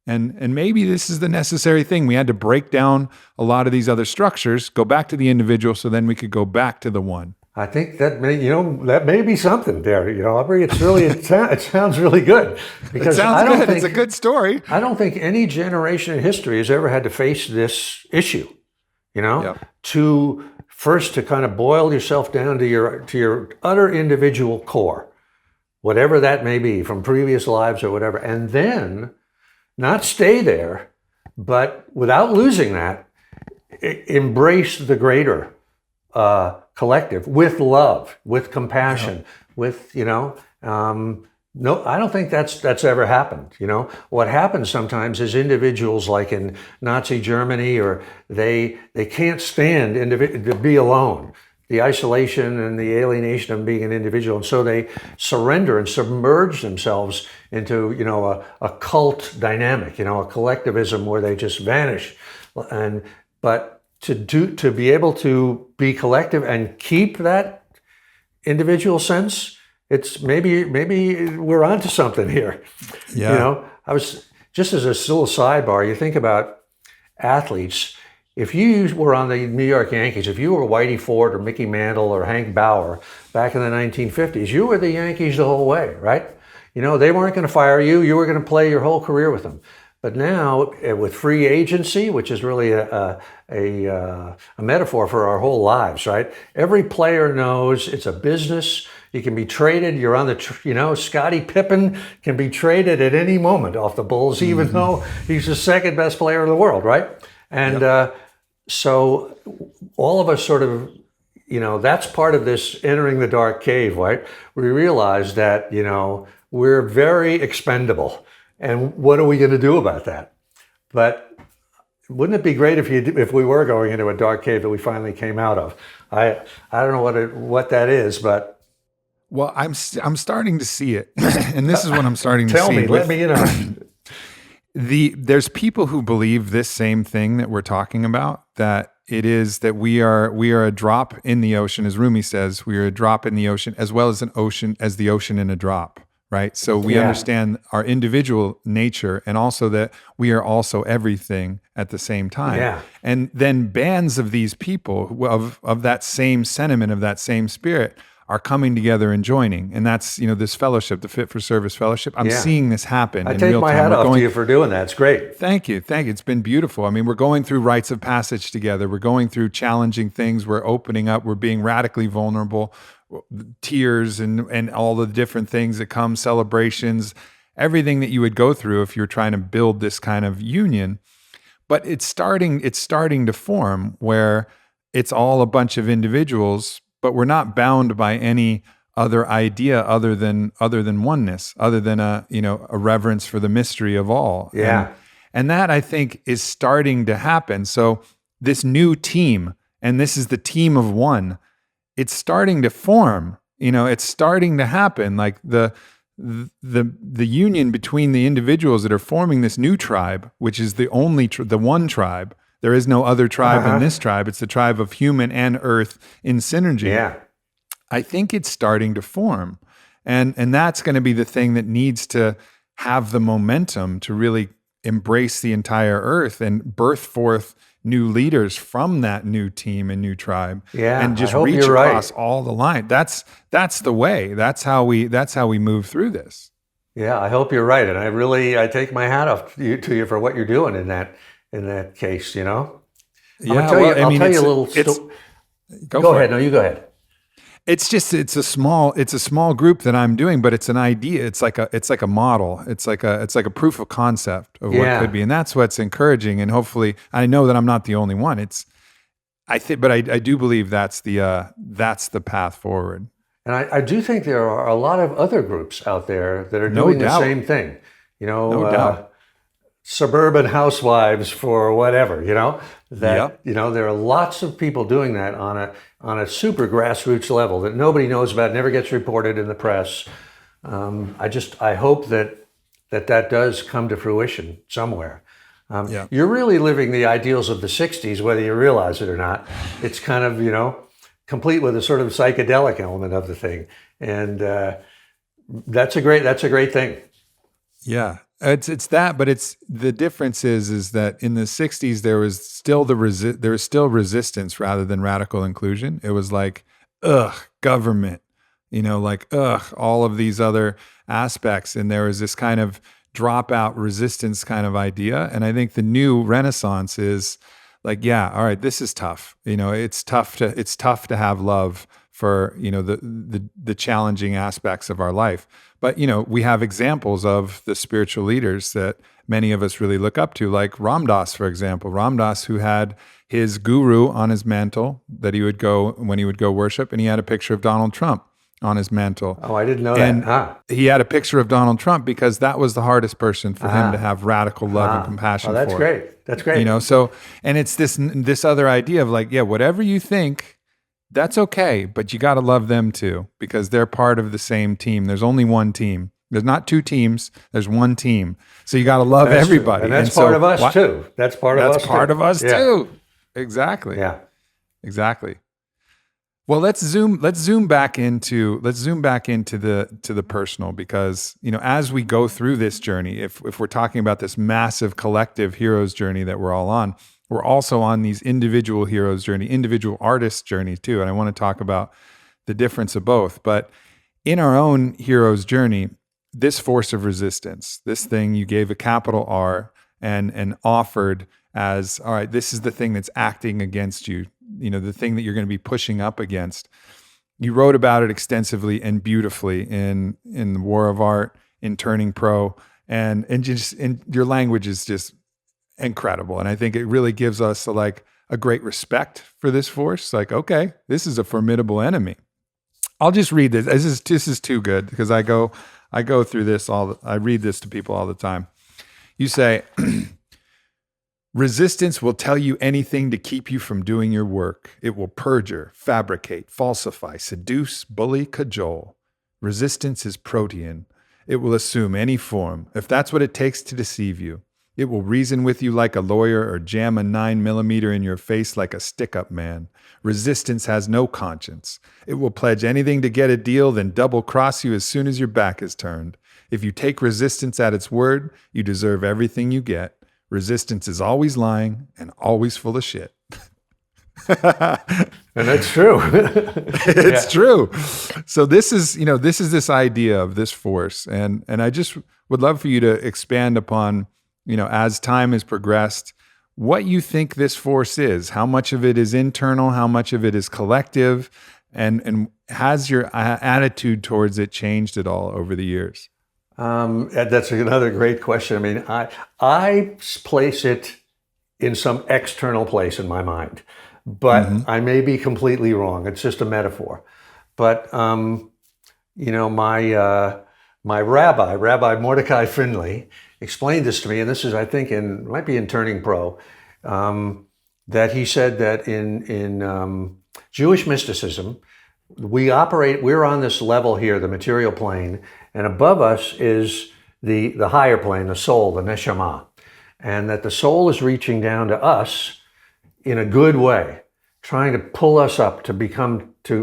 And maybe this is the necessary thing. We had to break down a lot of these other structures, go back to the individual, so then we could go back to the one. I think that may be something there. Aubrey, it sounds really good, because it's a good story. I don't think any generation in history has ever had to face this issue. To kind of boil yourself down to your utter individual core, whatever that may be from previous lives or whatever, and then not stay there, but without losing that, embrace the greater collective with love, with compassion, with, no, I don't think that's ever happened. What happens sometimes is individuals, like in Nazi Germany, or they can't stand to be alone, the isolation and the alienation of being an individual. And so they surrender and submerge themselves into, a cult dynamic, a collectivism where they just vanish. But to be able to be collective and keep that individual sense, it's maybe we're onto something here. Yeah. I was, just as a little sidebar, you think about athletes. If you were on the New York Yankees, if you were Whitey Ford or Mickey Mantle or Hank Bauer back in the 1950s, you were the Yankees the whole way, right? They weren't going to fire you. You were going to play your whole career with them. But now, with free agency, which is really a metaphor for our whole lives, right? Every player knows it's a business. You can be traded. You're on the, Scottie Pippen can be traded at any moment off the Bulls, even though he's the second best player in the world, right? And so all of us sort of, that's part of this entering the dark cave, right? We realize that, we're very expendable. And what are we going to do about that? But wouldn't it be great if we were going into a dark cave that we finally came out of? I don't know what that is, but well, I'm starting to see it, and this is what I'm starting to see. Tell me, let me in. There's people who believe this same thing that we're talking about, that it is that we are a drop in the ocean, as Rumi says, we are a drop in the ocean as well as the ocean in a drop. Right. So we understand our individual nature, and also that we are also everything at the same time. Yeah. And then bands of these people of that same sentiment, of that same spirit, are coming together and joining. And that's, this fellowship, the Fit for Service Fellowship. I'm seeing this happen in real time. I take my hat off to you for doing that. It's great. Thank you. It's been beautiful. I mean, we're going through rites of passage together. We're going through challenging things. We're opening up. We're being radically vulnerable. Tears and all the different things that come, celebrations. everything that you would go through if you're trying to build this kind of union. But it's starting to form where it's all a bunch of individuals, but we're not bound by any other idea other than oneness, other than a reverence for the mystery of all. Yeah. And that, I think, is starting to happen. So this new team, and this is the team of one, it's starting to form. It's starting to happen. Like the union between the individuals that are forming this new tribe, which is the only the one tribe. There is no other tribe in this tribe. It's the tribe of human and earth in synergy. Yeah. I think it's starting to form. And that's going to be the thing that needs to have the momentum to really embrace the entire earth and birth forth new leaders from that new team and new tribe. Yeah, and just I hope reach you're across right. all the line. That's the way. That's how we move through this. Yeah, I hope you're right, and I take my hat off to you for what you're doing in that case. I'll tell you a little story. Go ahead. No, you go ahead. It's a small group that I'm doing, but it's an idea. It's like a model. It's like a proof of concept of what could be, and that's what's encouraging. And hopefully, I know that I'm not the only one. But I do believe that's the path forward. And I do think there are a lot of other groups out there that are doing the same thing. No doubt. Suburban housewives for whatever. There are lots of people doing that on a super grassroots level that nobody knows about, never gets reported in the press. I hope that does come to fruition somewhere. You're really living the ideals of the 60s, whether you realize it or not. It's kind of, complete with a sort of psychedelic element of the thing. And that's a great thing. Yeah. It's that, but the difference is that in the 60s there was still resistance rather than radical inclusion. It was like, government, all of these other aspects, and there was this kind of dropout resistance kind of idea. And I think the new Renaissance is like, yeah, all right, this is tough. It's tough to have love for the challenging aspects of our life. But we have examples of the spiritual leaders that many of us really look up to, like Ram Dass, for example. Ram Dass, who had his guru on his mantle that he would go when he would go worship, and he had a picture of Donald Trump on his mantle. Oh, I didn't know and that. He had a picture of Donald Trump because that was the hardest person for him to have radical love and compassion for. That's great. That's great. So, and it's this other idea of like, yeah, whatever you think, that's okay, but you got to love them too, because they're part of the same team. There's only one team. There's not two teams. There's one team. So you got to love everybody. And that's part of us too. That's part of us too. Exactly. Yeah. Exactly. Well, let's zoom back into the personal, because as we go through this journey, if we're talking about this massive collective hero's journey that we're all on, we're also on these individual heroes journey, individual artists journey too. And I want to talk about the difference of both. But in our own hero's journey, this force of resistance, this thing you gave a capital R and offered as, all right, this is the thing that's acting against you, the thing that you're going to be pushing up against. You wrote about it extensively and beautifully in the War of Art, in Turning Pro, and your language is just incredible. And I think it really gives us a great respect for this force. Like, okay, this is a formidable enemy. I'll just read this. This is too good, because I go through this I read this to people all the time. You say, resistance will tell you anything to keep you from doing your work. It will perjure, fabricate, falsify, seduce, bully, cajole. Resistance is protean. It will assume any form, if that's what it takes to deceive you. It will reason with you like a lawyer or jam a 9mm in your face like a stick-up man. Resistance has no conscience. It will pledge anything to get a deal, then double-cross you as soon as your back is turned. If you take resistance at its word, you deserve everything you get. Resistance is always lying and always full of shit. And that's true. It's true. So this is this idea of this force. And I just would love for you to expand upon, as time has progressed, what you think this force is. How much of it is internal? How much of it is collective? And has your attitude towards it changed at all over the years? That's another great question. I mean, I place it in some external place in my mind, but I may be completely wrong. It's just a metaphor. But you know, my Rabbi Mordecai Finley, explained this to me, and this is, I think, might be in Turning Pro, that he said that in Jewish mysticism, we're on this level here, the material plane, and above us is the higher plane, the soul, the neshama, and that the soul is reaching down to us in a good way, trying to pull us up to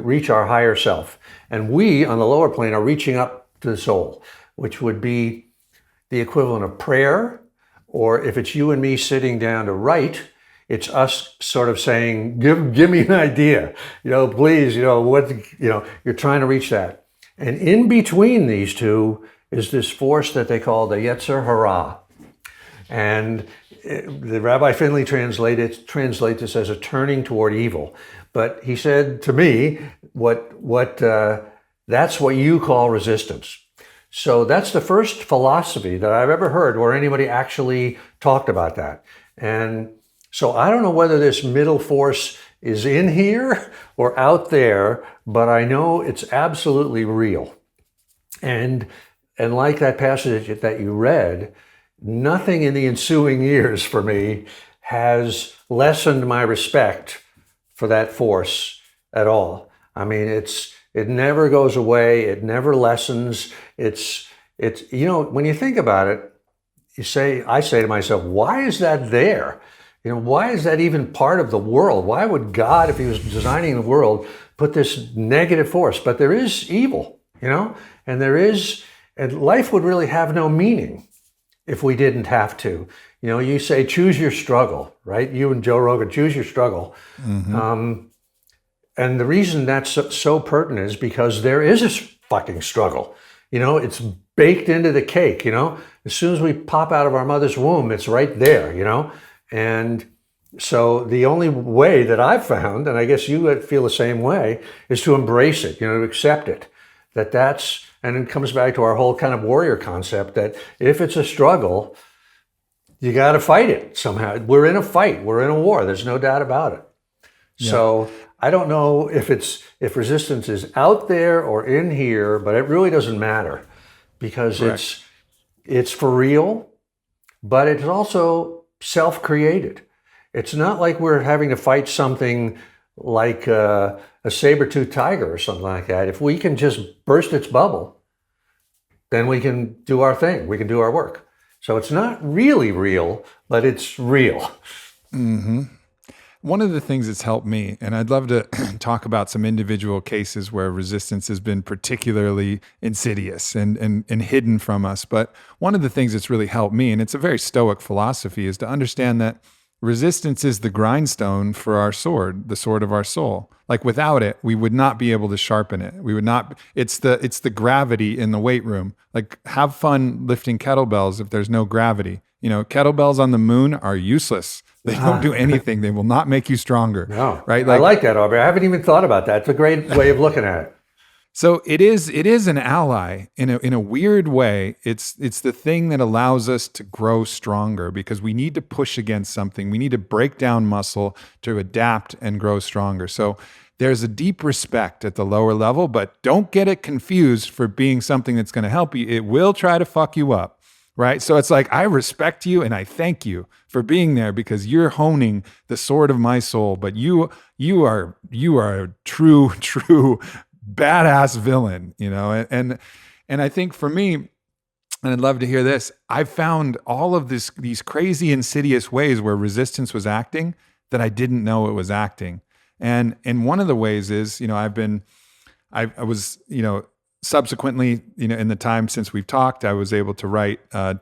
reach our higher self. And we, on the lower plane, are reaching up to the soul, which would be the equivalent of prayer, or if it's you and me sitting down to write, it's us sort of saying, give me an idea, please, you're trying to reach that. And in between these two is this force that they call the Yetzer Hara. And the Rabbi Finley translate this as a turning toward evil. But he said to me, that's what you call resistance. So that's the first philosophy that I've ever heard where anybody actually talked about that. And so I don't know whether this middle force is in here or out there, but I know it's absolutely real. And like that passage that you read, nothing in the ensuing years for me has lessened my respect for that force at all. I mean, it never goes away. It never lessens. It's when you think about it, I say to myself, why is that there? Why is that even part of the world? Why would God, if he was designing the world, put this negative force? But there is evil, and life would really have no meaning if we didn't have to. You say, choose your struggle, right? You and Joe Rogan, choose your struggle. And the reason that's so pertinent is because there is a fucking struggle. It's baked into the cake, As soon as we pop out of our mother's womb, it's right there, And so the only way that I've found, and I guess you feel the same way, is to embrace it, to accept it. And it comes back to our whole kind of warrior concept that if it's a struggle, you got to fight it somehow. We're in a fight. We're in a war. There's no doubt about it. Yeah. So I don't know if resistance is out there or in here, but it really doesn't matter because it's for real, but it's also self-created. It's not like we're having to fight something like a saber-toothed tiger or something like that. If we can just burst its bubble, then we can do our thing. We can do our work. So it's not really real, but it's real. Mm-hmm. One of the things that's helped me, and I'd love to talk about some individual cases where resistance has been particularly insidious and hidden from us, but one of the things that's really helped me, and it's a very Stoic philosophy, is to understand that resistance is the grindstone for our sword, the sword of our soul. Like without it, we would not be able to sharpen it. We would not, it's the gravity in the weight room. Like have fun lifting kettlebells if there's no gravity. Kettlebells on the moon are useless. They don't do anything. They will not make you stronger. No, right? I like that, Aubrey. I haven't even thought about that. It's a great way of looking at it. So it is an ally in a weird way. It's the thing that allows us to grow stronger because we need to push against something. We need to break down muscle to adapt and grow stronger. So there's a deep respect at the lower level, but don't get it confused for being something that's going to help you. It will try to fuck you up. Right? So it's like, I respect you and I thank you for being there because you're honing the sword of my soul, but you are a true badass villain, and I think for me, and I'd love to hear this, I've found all of these crazy insidious ways where resistance was acting that I didn't know it was acting. And one of the ways is, I was subsequently, in the time since we've talked, I was able to write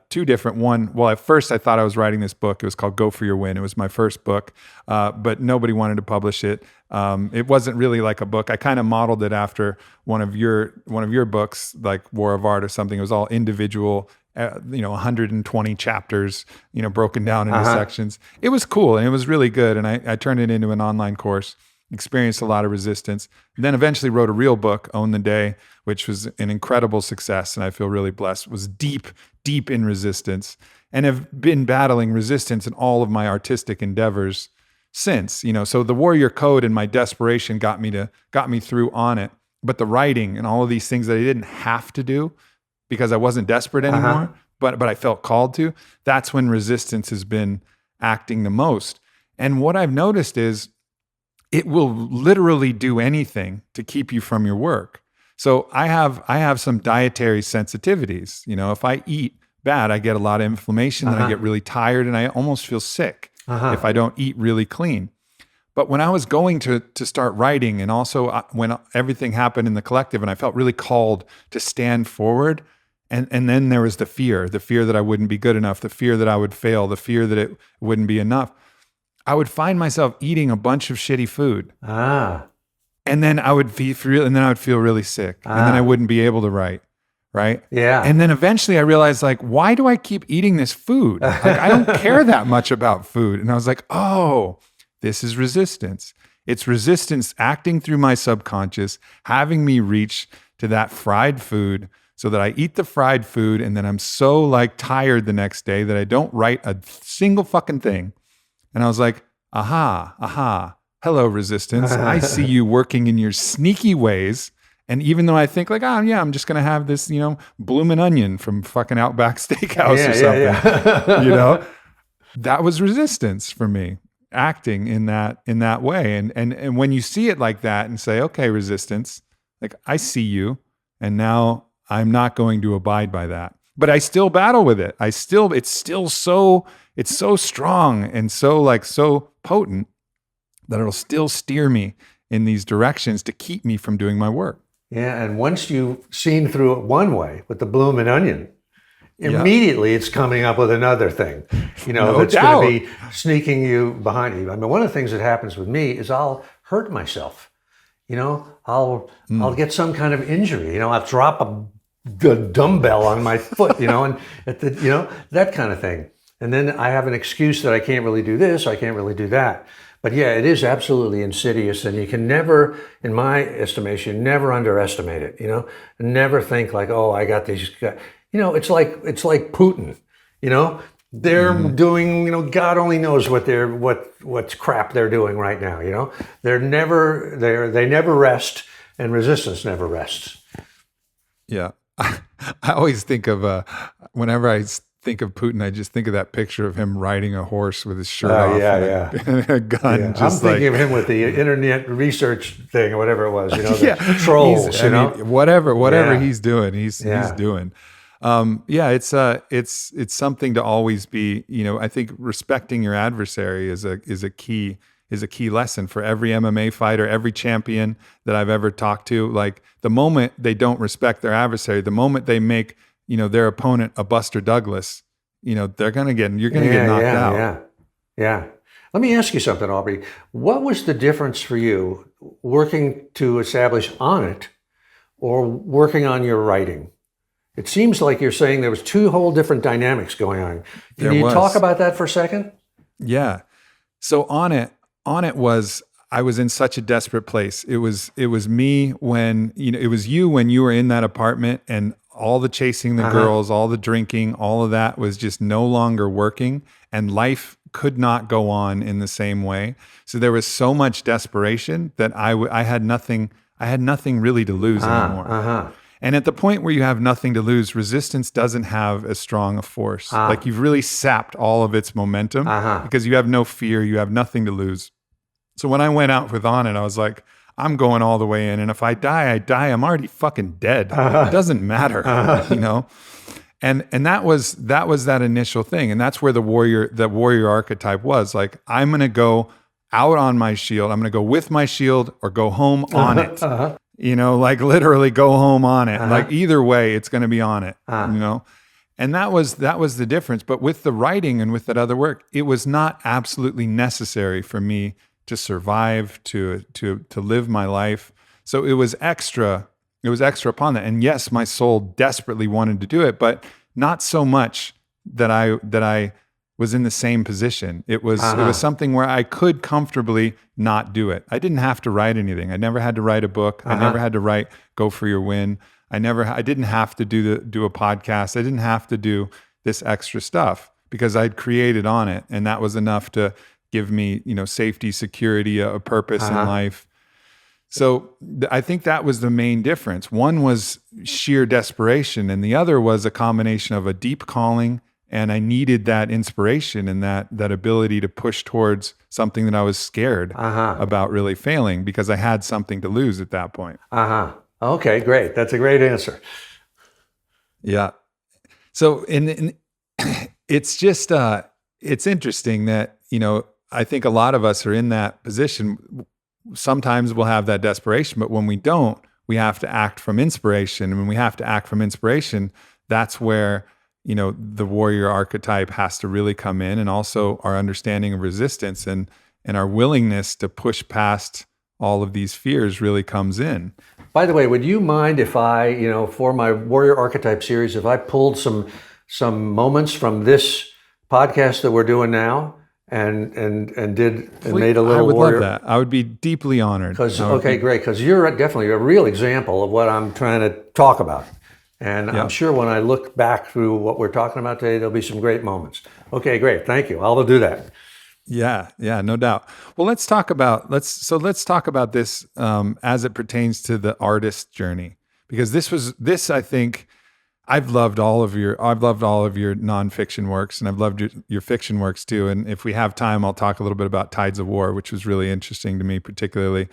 two different at first I thought I was writing this book. It was called Go For Your Win. It was my first book, but nobody wanted to publish it. It wasn't really like a book. I kind of modeled it after one of your books, like War of Art or something. It was all individual, 120 chapters, broken down into sections. It was cool and it was really good. And I turned it into an online course. experienced a lot of resistance. Then eventually wrote a real book, Own the Day, which was an incredible success. And I feel really blessed. Was deep in resistance, and have been battling resistance in all of my artistic endeavors since, so the Warrior Code and my desperation got me through Onnit. But the writing and all of these things that I didn't have to do because I wasn't desperate anymore, but I felt called to, that's when resistance has been acting the most. And what I've noticed is it will literally do anything to keep you from your work. So I have some dietary sensitivities. If I eat bad, I get a lot of inflammation, then I get really tired, and I almost feel sick if I don't eat really clean. But when I was going to start writing, and also when everything happened in the collective, and I felt really called to stand forward, and then there was the fear that I wouldn't be good enough, the fear that I would fail, the fear that it wouldn't be enough. I would find myself eating a bunch of shitty food. And then I would feel really sick. And then I wouldn't be able to write. Right? Yeah. And then eventually I realized, like, why do I keep eating this food? Like, I don't care that much about food. And I was like, oh, this is resistance. It's resistance acting through my subconscious, having me reach to that fried food so that I eat the fried food. And then I'm so like tired the next day that I don't write a single fucking thing. And I was like, aha. Hello, resistance. I see you working in your sneaky ways. And even though I think like, oh yeah, I'm just going to have this, bloomin' onion from fucking Outback Steakhouse or something, that was resistance for me, acting in that way. And when you see it like that and say, okay, resistance, like I see you, and now I'm not going to abide by that, but I still battle with it. It's so strong and so potent that it'll still steer me in these directions to keep me from doing my work. Yeah, and once you've seen through it one way with the bloomin' onion, immediately it's coming up with another thing, that's going to be sneaking you behind you. I mean, one of the things that happens with me is I'll hurt myself. I'll get some kind of injury. I'll drop a dumbbell on my foot, and that kind of thing. And then I have an excuse that I can't really do this, I can't really do that. But yeah, it is absolutely insidious, and you can never, in my estimation, never underestimate it. Never think like, oh, I got these guys. It's like Putin. They're doing. God only knows what's crap they're doing right now. They never rest, and resistance never rests. Yeah, I always think of whenever I think of Putin, I just think of that picture of him riding a horse with his shirt off and a gun. Yeah. I'm thinking of him with the internet research thing or whatever it was, the trolls, whatever he's doing, he's doing. It's something to always be, I think respecting your adversary is a key lesson for every MMA fighter, every champion that I've ever talked to. Like the moment they don't respect their adversary, the moment they make their opponent a Buster Douglas, you're going to get knocked out. Yeah. Let me ask you something, Aubrey. What was the difference for you working to establish Onnit or working on your writing? It seems like you're saying there was two whole different dynamics going on. Can you talk about that for a second? Yeah. So Onnit was, I was in such a desperate place. It was me when, it was you when you were in that apartment and all the chasing the girls, all the drinking, all of that was just no longer working, and life could not go on in the same way. So there was so much desperation that I had nothing really to lose anymore. And at the point where you have nothing to lose, resistance doesn't have as strong a force. Like you've really sapped all of its momentum because you have no fear, you have nothing to lose. So when I went out with Onnit, I was like, I'm going all the way in. And if I die, I die. I'm already fucking dead. It doesn't matter, And that was that initial thing. And that's where the warrior archetype was. Like, I'm going to go out on my shield. I'm going to go with my shield or go home on it. Like literally go home on it. Like either way, it's going to be on it, And that was the difference. But with the writing and with that other work, it was not absolutely necessary for me to survive, to live my life. So it was extra upon that. And yes, my soul desperately wanted to do it, but not so much that I was in the same position. It was something where I could comfortably not do it. I didn't have to write anything. I never had to write a book. I never had to write Go for Your Win. I didn't have to do a podcast. I didn't have to do this extra stuff because I'd created Onnit, and that was enough to give me, safety, security, a purpose in life. So I think that was the main difference. One was sheer desperation, and the other was a combination of a deep calling, and I needed that inspiration and that ability to push towards something that I was scared about really failing because I had something to lose at that point. Okay, great. That's a great answer. Yeah. So it's just, it's interesting that, I think a lot of us are in that position. Sometimes we'll have that desperation, but when we don't, we have to act from inspiration. And when we have to act from inspiration, that's where, the warrior archetype has to really come in, and also our understanding of resistance and our willingness to push past all of these fears really comes in. By the way, would you mind if I, for my Warrior Archetype series, if I pulled some moments from this podcast that we're doing now and made a little I would warrior? love that. I would be deeply honored. Great, because you're definitely a real example of what I'm trying to talk about. And I'm sure when I look back through what we're talking about today, there'll be some great moments. Okay, great. Thank you. I'll do that. Yeah, no doubt. Well, let's talk about this as it pertains to the artist journey, because this I think I've loved all of your nonfiction works, and I've loved your fiction works too. And if we have time, I'll talk a little bit about Tides of War, which was really interesting to me, particularly.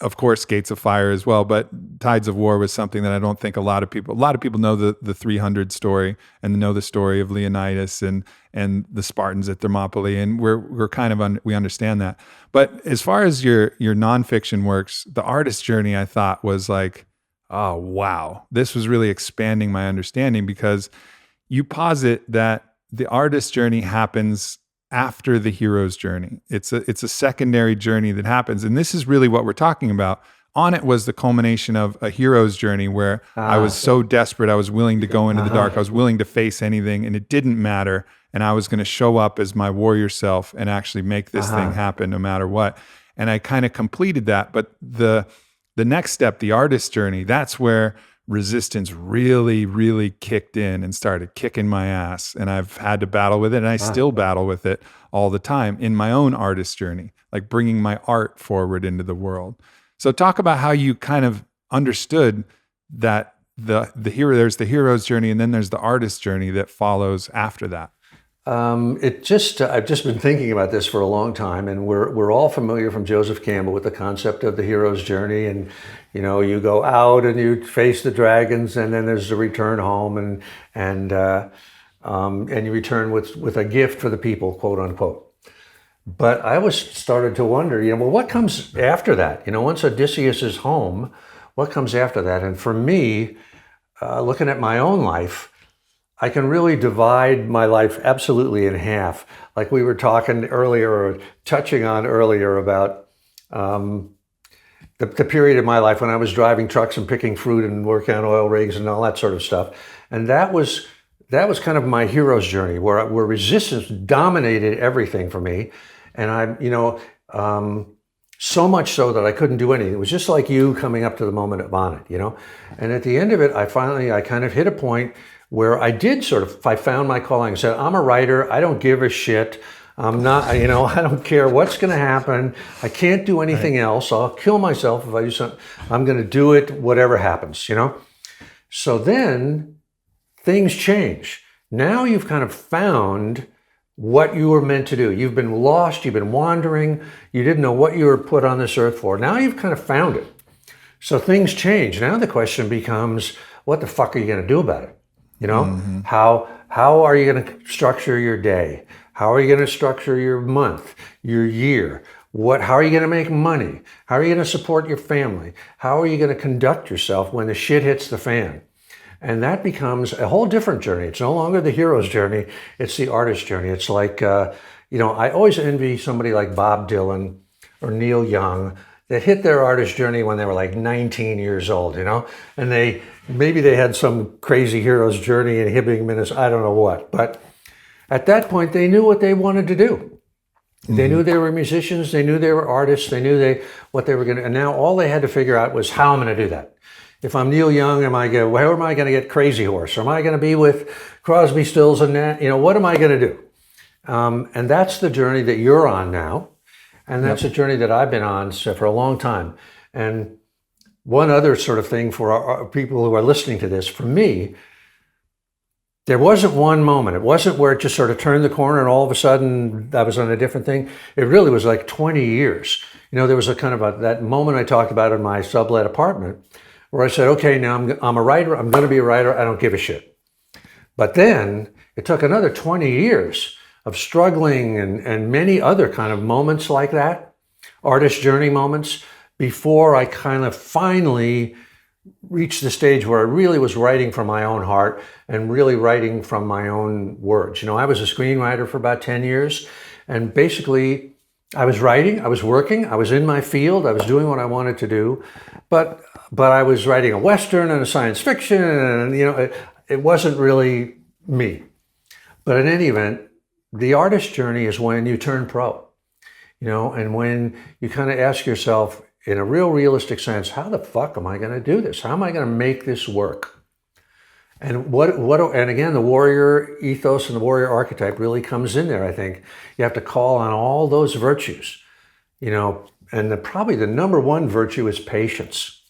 Of course, Gates of Fire as well, but Tides of War was something that I don't think a lot of people know the 300 story and know the story of Leonidas and the Spartans at Thermopylae, and we're kind of we understand that. But as far as your nonfiction works, the artist journey, I thought was like, oh wow, this was really expanding my understanding, because you posit that the artist journey happens after the hero's journey. It's a secondary journey that happens. And this is really what we're talking about. Onnit was the culmination of a hero's journey where I was so desperate. I was willing to go into the dark. I was willing to face anything, and it didn't matter. And I was going to show up as my warrior self and actually make this thing happen no matter what. And I kind of completed that. But the next step, the artist journey, that's where resistance really, really kicked in and started kicking my ass. And I've had to battle with it, and I still battle with it all the time in my own artist journey, like bringing my art forward into the world. So talk about how you kind of understood that there's the hero's journey, and then there's the artist journey that follows after that. I've just been thinking about this for a long time, and we're all familiar from Joseph Campbell with the concept of the hero's journey. And you go out and you face the dragons, and then there's the return home, and you return with a gift for the people, quote unquote. But I started to wonder, well, what comes after that? Once Odysseus is home, what comes after that? And for me, looking at my own life, I can really divide my life absolutely in half. Like we were talking earlier, or touching on earlier, about the period of my life when I was driving trucks and picking fruit and working on oil rigs and all that sort of stuff. And that was kind of my hero's journey, where resistance dominated everything for me. And so much so that I couldn't do anything. It was just like you coming up to the moment of Onnit, And at the end of it, I kind of hit a point where I found my calling. I said, I'm a writer. I don't give a shit. I'm not, I don't care what's going to happen. I can't do anything else. I'll kill myself if I do something. I'm going to do it, whatever happens, So then things change. Now you've kind of found what you were meant to do. You've been lost. You've been wandering. You didn't know what you were put on this earth for. Now you've kind of found it. So things change. Now the question becomes, what the fuck are you going to do about it? How are you going to structure your day? How are you going to structure your month, your year? How are you going to make money? How are you going to support your family? How are you going to conduct yourself when the shit hits the fan? And that becomes a whole different journey. It's no longer the hero's journey. It's the artist's journey. It's like, I always envy somebody like Bob Dylan or Neil Young that hit their artist journey when they were like 19 years old, and maybe they had some crazy hero's journey in Hibbing, Minnesota, I don't know what. But at that point, they knew what they wanted to do. They knew they were musicians. They knew they were artists. They knew what they were going to. And now all they had to figure out was how I'm going to do that. If I'm Neil Young, where am I going to get Crazy Horse? Or am I going to be with Crosby, Stills, and Nash? What am I going to do? And that's the journey that you're on now. And that's a journey that I've been on for a long time. And one other sort of thing for our people who are listening to this, for me, there wasn't one moment. It wasn't where it just sort of turned the corner and all of a sudden I was on a different thing. It really was like 20 years. There was a kind of that moment I talked about in my sublet apartment where I said, okay, now I'm a writer. I'm going to be a writer. I don't give a shit. But then it took another 20 years of struggling and many other kind of moments like that, artist journey moments, before I kind of finally reached the stage where I really was writing from my own heart and really writing from my own words. I was a screenwriter for about 10 years, and basically I was writing, I was working, I was in my field, I was doing what I wanted to do, but I was writing a Western and a science fiction, and it wasn't really me. But in any event, the artist journey is when you turn pro, and when you kind of ask yourself, in a real realistic sense, how the fuck am I going to do this? How am I going to make this work? And and again, the warrior ethos and the warrior archetype really comes in there. I think you have to call on all those virtues, and probably the number one virtue is patience.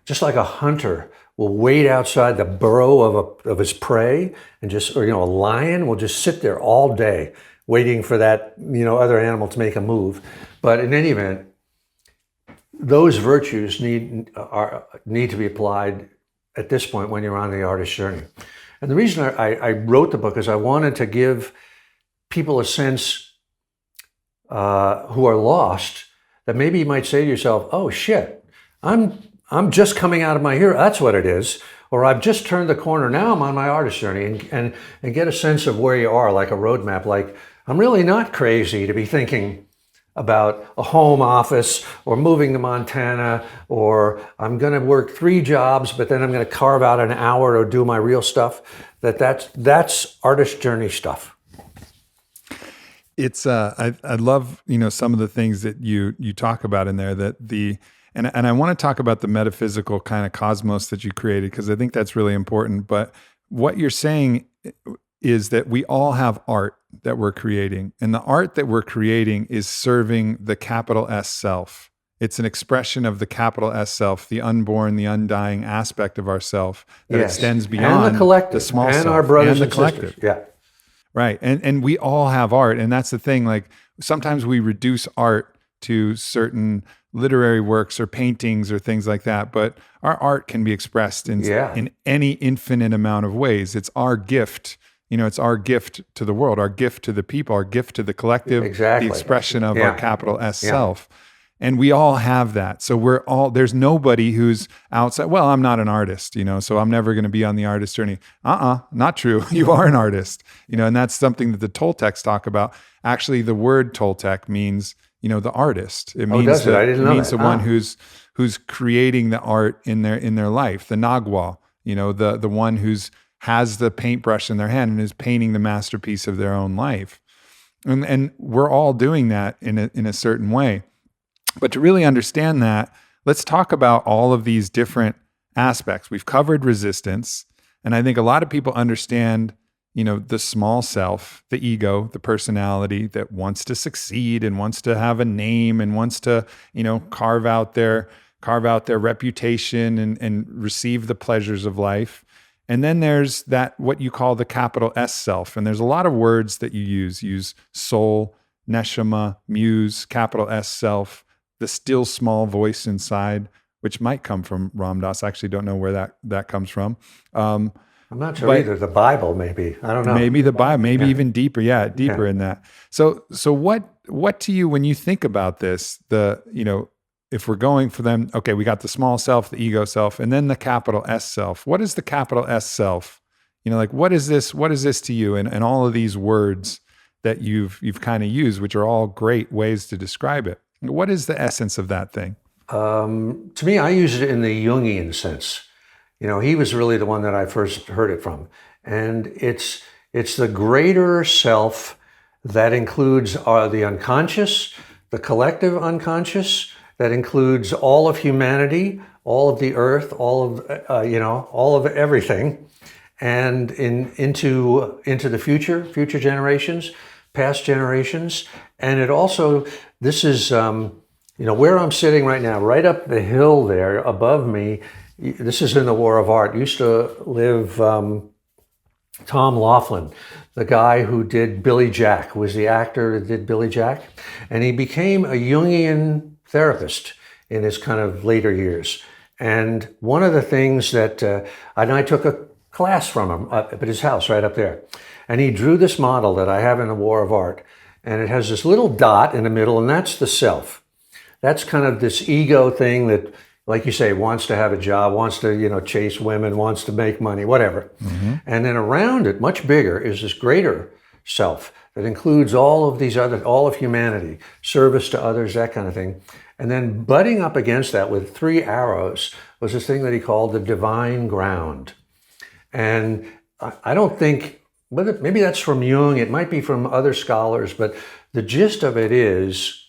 Just like a hunter will wait outside the burrow of his prey and a lion will just sit there all day waiting for that, other animal to make a move. But in any event, those virtues need to be applied at this point when you're on the artist journey. And the reason I wrote the book is I wanted to give people a sense who are lost, that maybe you might say to yourself, oh shit, I'm just coming out of my hero, that's what it is. Or I've just turned the corner, now I'm on my artist journey, and get a sense of where you are, like a roadmap. Like, I'm really not crazy to be thinking about a home office or moving to Montana, or I'm going to work 3 jobs, but then I'm going to carve out an hour to do my real stuff. That's artist journey stuff. It's I love some of the things that you talk about in there, and I want to talk about the metaphysical kind of cosmos that you created, because I think that's really important. But what you're saying is that we all have art that we're creating, and the art that we're creating is serving the capital S self. It's an expression of the capital S self, the unborn, the undying aspect of ourself that extends beyond and the collective, the small and self, our brothers and the collective. Sisters. Yeah, right. And we all have art, and that's the thing. Like, sometimes we reduce art to certain literary works or paintings or things like that, but our art can be expressed in any infinite amount of ways. It's our gift. It's our gift to the world, our gift to the people, our gift to the collective, the expression of our capital S self. And we all have that. So there's nobody who's outside. Well, I'm not an artist, so I'm never going to be on the artist journey. Not true. You are an artist, and that's something that the Toltecs talk about. Actually, the word Toltec means, the artist. It means I didn't know means that. the one who's creating the art in their life, the Nagua, the one who's has the paintbrush in their hand and is painting the masterpiece of their own life. And we're all doing that in a certain way. But to really understand that, let's talk about all of these different aspects. We've covered resistance, and I think a lot of people understand, the small self, the ego, the personality that wants to succeed and wants to have a name and wants to, carve out their reputation and receive the pleasures of life. And then there's that, what you call the capital S self. And there's a lot of words that you use soul, neshama, muse, capital S self, the still small voice inside, which might come from Ram Dass. I actually don't know where that comes from. I'm not sure either. The Bible, maybe. I don't know. Maybe the Bible, maybe even deeper. Yeah, deeper in that. So what to you, when you think about this, if we're going for them, okay, we got the small self, the ego self, and then the capital S self. What is the capital S self? What is this to you? And all of these words that you've kind of used, which are all great ways to describe it. What is the essence of that thing? To me, I use it in the Jungian sense. He was really the one that I first heard it from. And it's It's the greater self that includes the unconscious, the collective unconscious, that includes all of humanity, all of the earth, all of everything, and into the future generations, past generations. And it also, this is, where I'm sitting right now, right up the hill there above me. This is in the War of Art. Used to live Tom Laughlin, the guy who did Billy Jack, who was the actor that did Billy Jack. And he became a Jungian therapist in his kind of later years. And one of the things that, I took a class from him up at his house right up there. And he drew this model that I have in the War of Art. And it has this little dot in the middle, and that's the self. That's kind of this ego thing that, like you say, wants to have a job, wants to, chase women, wants to make money, whatever. Mm-hmm. And then around it, much bigger, is this greater self that includes all of humanity, service to others, that kind of thing. And then butting up against that with 3 arrows was this thing that he called the divine ground. And I don't think, maybe that's from Jung, it might be from other scholars, but the gist of it is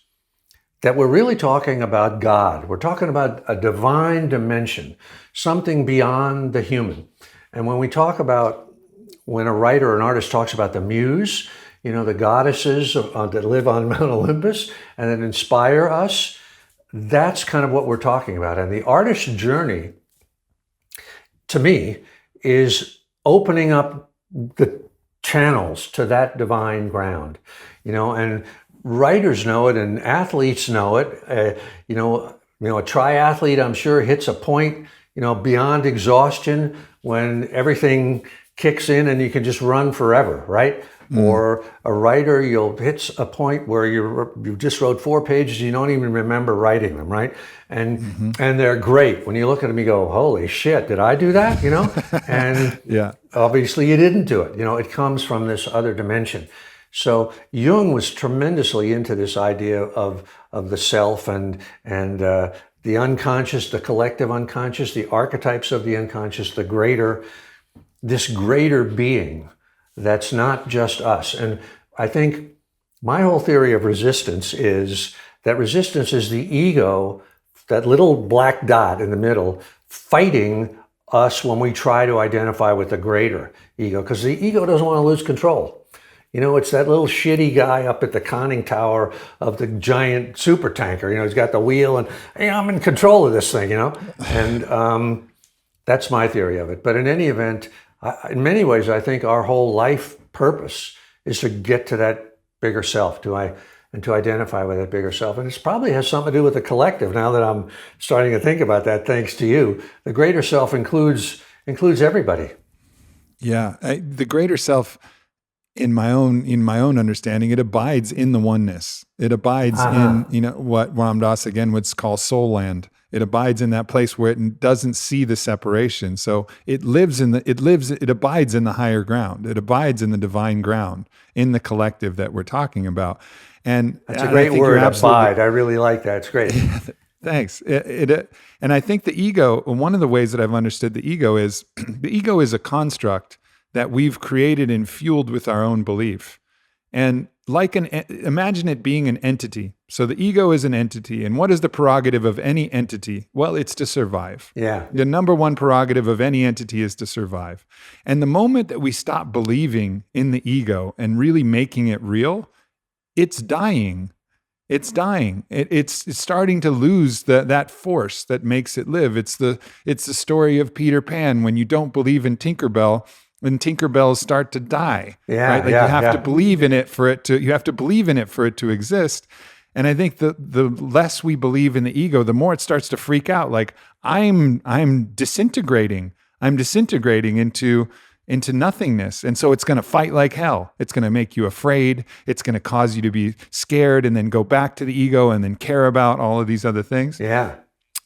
that we're really talking about God. We're talking about a divine dimension, something beyond the human. And when a writer or an artist talks about the muse, the goddesses that live on Mount Olympus and that inspire us, that's kind of what we're talking about. And the artist's journey, to me, is opening up the channels to that divine ground, and writers know it and athletes know it. A triathlete, I'm sure, hits a point, beyond exhaustion when everything kicks in and you can just run forever, right? Mm. Or a writer, you'll hit a point where you just wrote 4 pages, you don't even remember writing them, right? And and they're great. When you look at them, you go, holy shit, did I do that? And yeah, obviously you didn't do it. It comes from this other dimension. So Jung was tremendously into this idea of the self and the unconscious, the collective unconscious, the archetypes of the unconscious, this greater being that's not just us. And I think my whole theory of resistance is that resistance is the ego, that little black dot in the middle, fighting us when we try to identify with the greater ego, because the ego doesn't want to lose control. It's that little shitty guy up at the conning tower of the giant super tanker. He's got the wheel and, hey, I'm in control of this thing, And that's my theory of it. But in any event, in many ways, I think our whole life purpose is to get to that bigger self, to identify with that bigger self. And it probably has something to do with the collective. Now that I'm starting to think about that, thanks to you, the greater self includes everybody. Yeah, the greater self, in my own understanding, it abides in the oneness. It abides in what Ram Dass again would call soul land. It abides in that place where it doesn't see the separation. So it abides in the higher ground. It abides in the divine ground, in the collective that we're talking about. And that's a great word, abide. I really like that. It's great. Thanks. And I think the ego, one of the ways that I've understood the ego is a construct that we've created and fueled with our own belief. And imagine it being an entity. So the ego is an entity. And what is the prerogative of any entity? Well, it's to survive. Yeah. The number one prerogative of any entity is to survive. And the moment that we stop believing in the ego and really making it real, it's dying. It's dying. It's starting to lose that force that makes it live. It's the story of Peter Pan. When you don't believe in Tinkerbell, when Tinkerbells start to die, right? You have to believe in it for it to exist. And I think the less we believe in the ego, the more it starts to freak out. Like I'm disintegrating. I'm disintegrating into nothingness. And so it's going to fight like hell. It's going to make you afraid. It's going to cause you to be scared and then go back to the ego and then care about all of these other things. Yeah.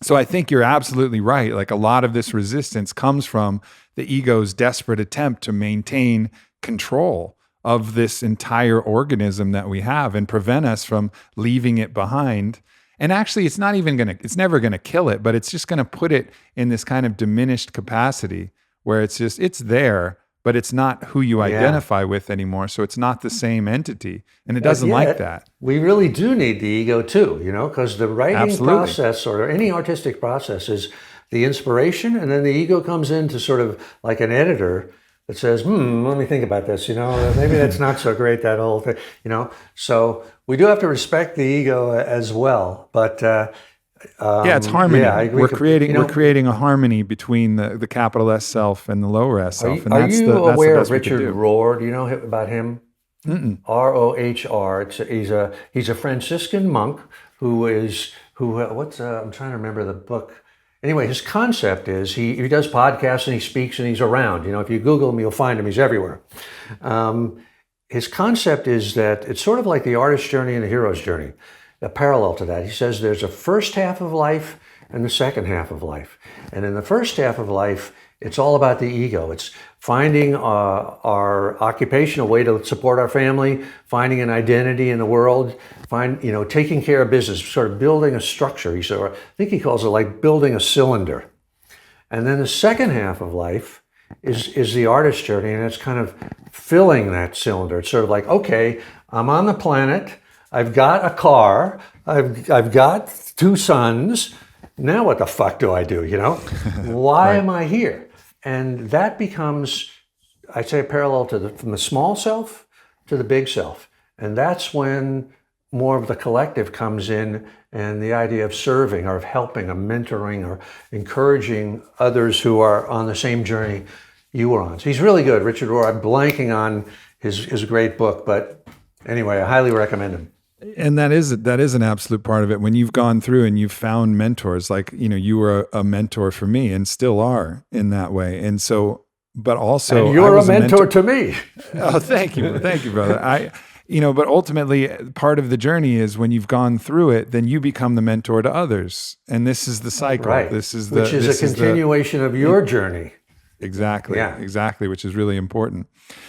So I think you're absolutely right. Like a lot of this resistance comes from the ego's desperate attempt to maintain control of this entire organism that we have and prevent us from leaving it behind. And actually, it's never going to kill it, but it's just going to put it in this kind of diminished capacity where it's there, but it's not who you identify with anymore. So it's not the same entity, and it doesn't like that. We really do need the ego too, because the writing Absolutely. process or any artistic process is the inspiration, and then the ego comes in to sort of like an editor that says, let me think about this, maybe that's not so great, that whole thing, So we do have to respect the ego as well, but it's harmony. Yeah, I agree. We're creating a harmony between the capital S self and the lower S self. Are you aware of Richard Rohr? Do you know about him? R-O-H-R. He's a Franciscan monk I'm trying to remember the book. Anyway, his concept is he does podcasts and he speaks and he's around. If you Google him, you'll find him. He's everywhere. His concept is that it's sort of like the artist's journey and the hero's journey. A parallel to that. He says there's a first half of life and the second half of life. And in the first half of life, it's all about the ego. It's finding our occupation, a way to support our family, finding an identity in the world, taking care of business, sort of building a structure. I think he calls it like building a cylinder. And then the second half of life is the artist's journey, and it's kind of filling that cylinder. It's sort of like, okay, I'm on the planet, I've got a car, I've got 2 sons. Now what the fuck do I do? Why am I here? And that becomes, I'd say, a parallel from the small self to the big self. And that's when more of the collective comes in, and the idea of serving or of helping or mentoring or encouraging others who are on the same journey you were on. So he's really good, Richard Rohr. I'm blanking on his great book, but anyway, I highly recommend him. And that is an absolute part of it. When you've gone through and you've found mentors, like, you were a mentor for me and still are in that way. And so, but also, and you're a mentor to me. Oh, thank you, brother. But ultimately, part of the journey is when you've gone through it, then you become the mentor to others, and this is the cycle. Right. Which is a continuation of your journey. Exactly. Yeah. Exactly, which is really important.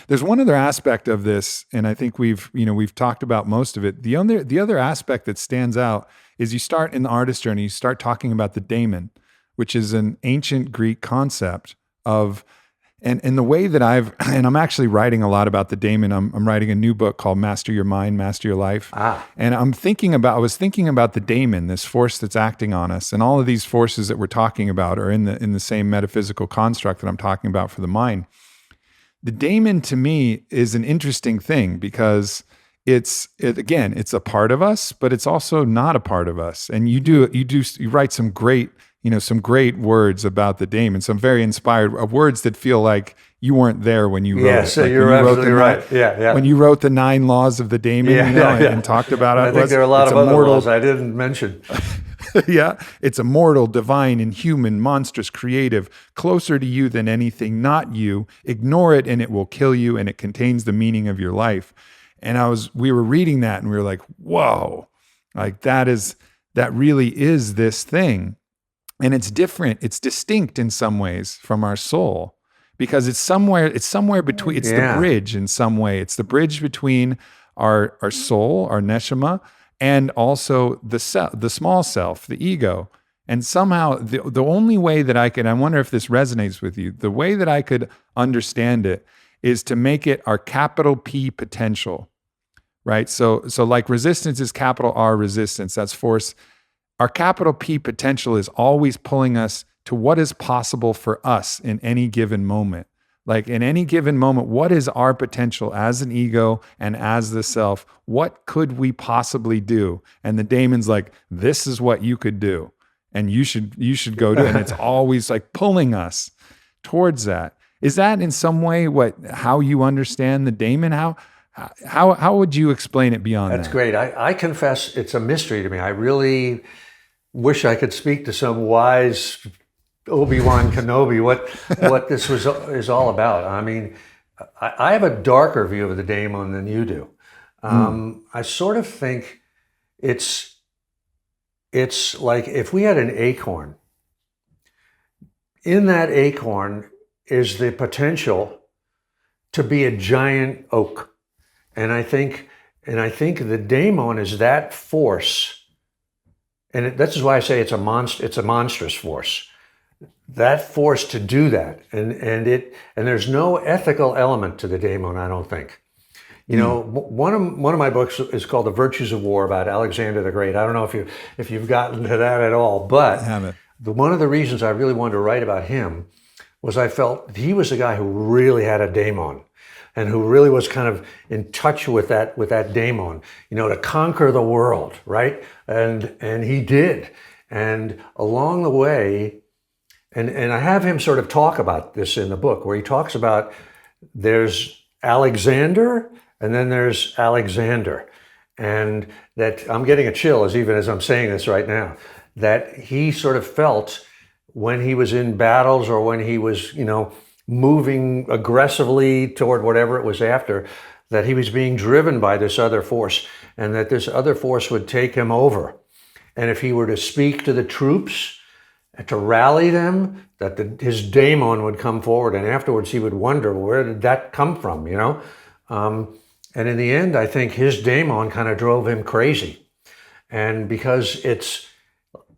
There's one other aspect of this, and I think we've talked about most of it. The other aspect that stands out is you start in the artist journey, you start talking about the daemon, which is an ancient Greek concept of, and the way that I'm actually writing a lot about the daemon. I'm writing a new book called Master Your Mind, Master Your Life. And I was thinking about the daemon, this force that's acting on us. And all of these forces that we're talking about are in the same metaphysical construct that I'm talking about for the mind. The daemon to me is an interesting thing because it's a part of us, but it's also not a part of us. And you write some great words about the daemon, some very inspired words that feel like you weren't there when you wrote it. So you're absolutely right. Yeah. When you wrote the 9 laws of the daemon, and talked about it. I think there are a lot of other laws I didn't mention. Yeah, it's immortal, divine, inhuman, monstrous, creative, closer to you than anything not you. Ignore it and it will kill you, and it contains the meaning of your life. And we were reading that and we were like, whoa, like that really is this thing. And it's different, it's distinct in some ways from our soul, because it's somewhere between, it's the bridge in some way. It's the bridge between our soul, our neshama, and also the small self, the ego. And somehow the only way that I wonder if this resonates with you, the way that I could understand it is to make it our capital P potential, right? So like resistance is capital R resistance, that's force. Our capital P potential is always pulling us to what is possible for us in any given moment. Like in any given moment, what is our potential as an ego and as the self? What could we possibly do? And the daemon's like, this is what you could do. And you should go do it. And it's always like pulling us towards that. Is that in some way how you understand the daemon? How would you explain it beyond that? That's great. I confess it's a mystery to me. I really wish I could speak to some wise Obi-Wan Kenobi what this is all about. I mean, I have a darker view of the daemon than you do. I sort of think it's like if we had an acorn. In that acorn is the potential to be a giant oak, and I think the daemon is that force, and this is why I say it's a monstrous force. that force to do that, and there's no ethical element to the daemon, I don't think. You know, one of my books is called The Virtues of War, about Alexander the Great. I don't know if you've gotten to that at all, but I haven't. One of the reasons I really wanted to write about him was I felt he was a guy who really had a daemon, and who really was kind of in touch with that daemon, you know, to conquer the world, right? And he did. And along the way, and I have him sort of talk about this in the book, where he talks about there's Alexander and then there's Alexander. And that I'm getting a chill even as I'm saying this right now, that he sort of felt when he was in battles or when he was, you know, moving aggressively toward whatever it was after, that he was being driven by this other force, and that this other force would take him over. And if he were to speak to the troops, to rally them, that his daemon would come forward, and afterwards he would wonder, where did that come from, you know? And in the end, I think his daemon kind of drove him crazy. And because it's,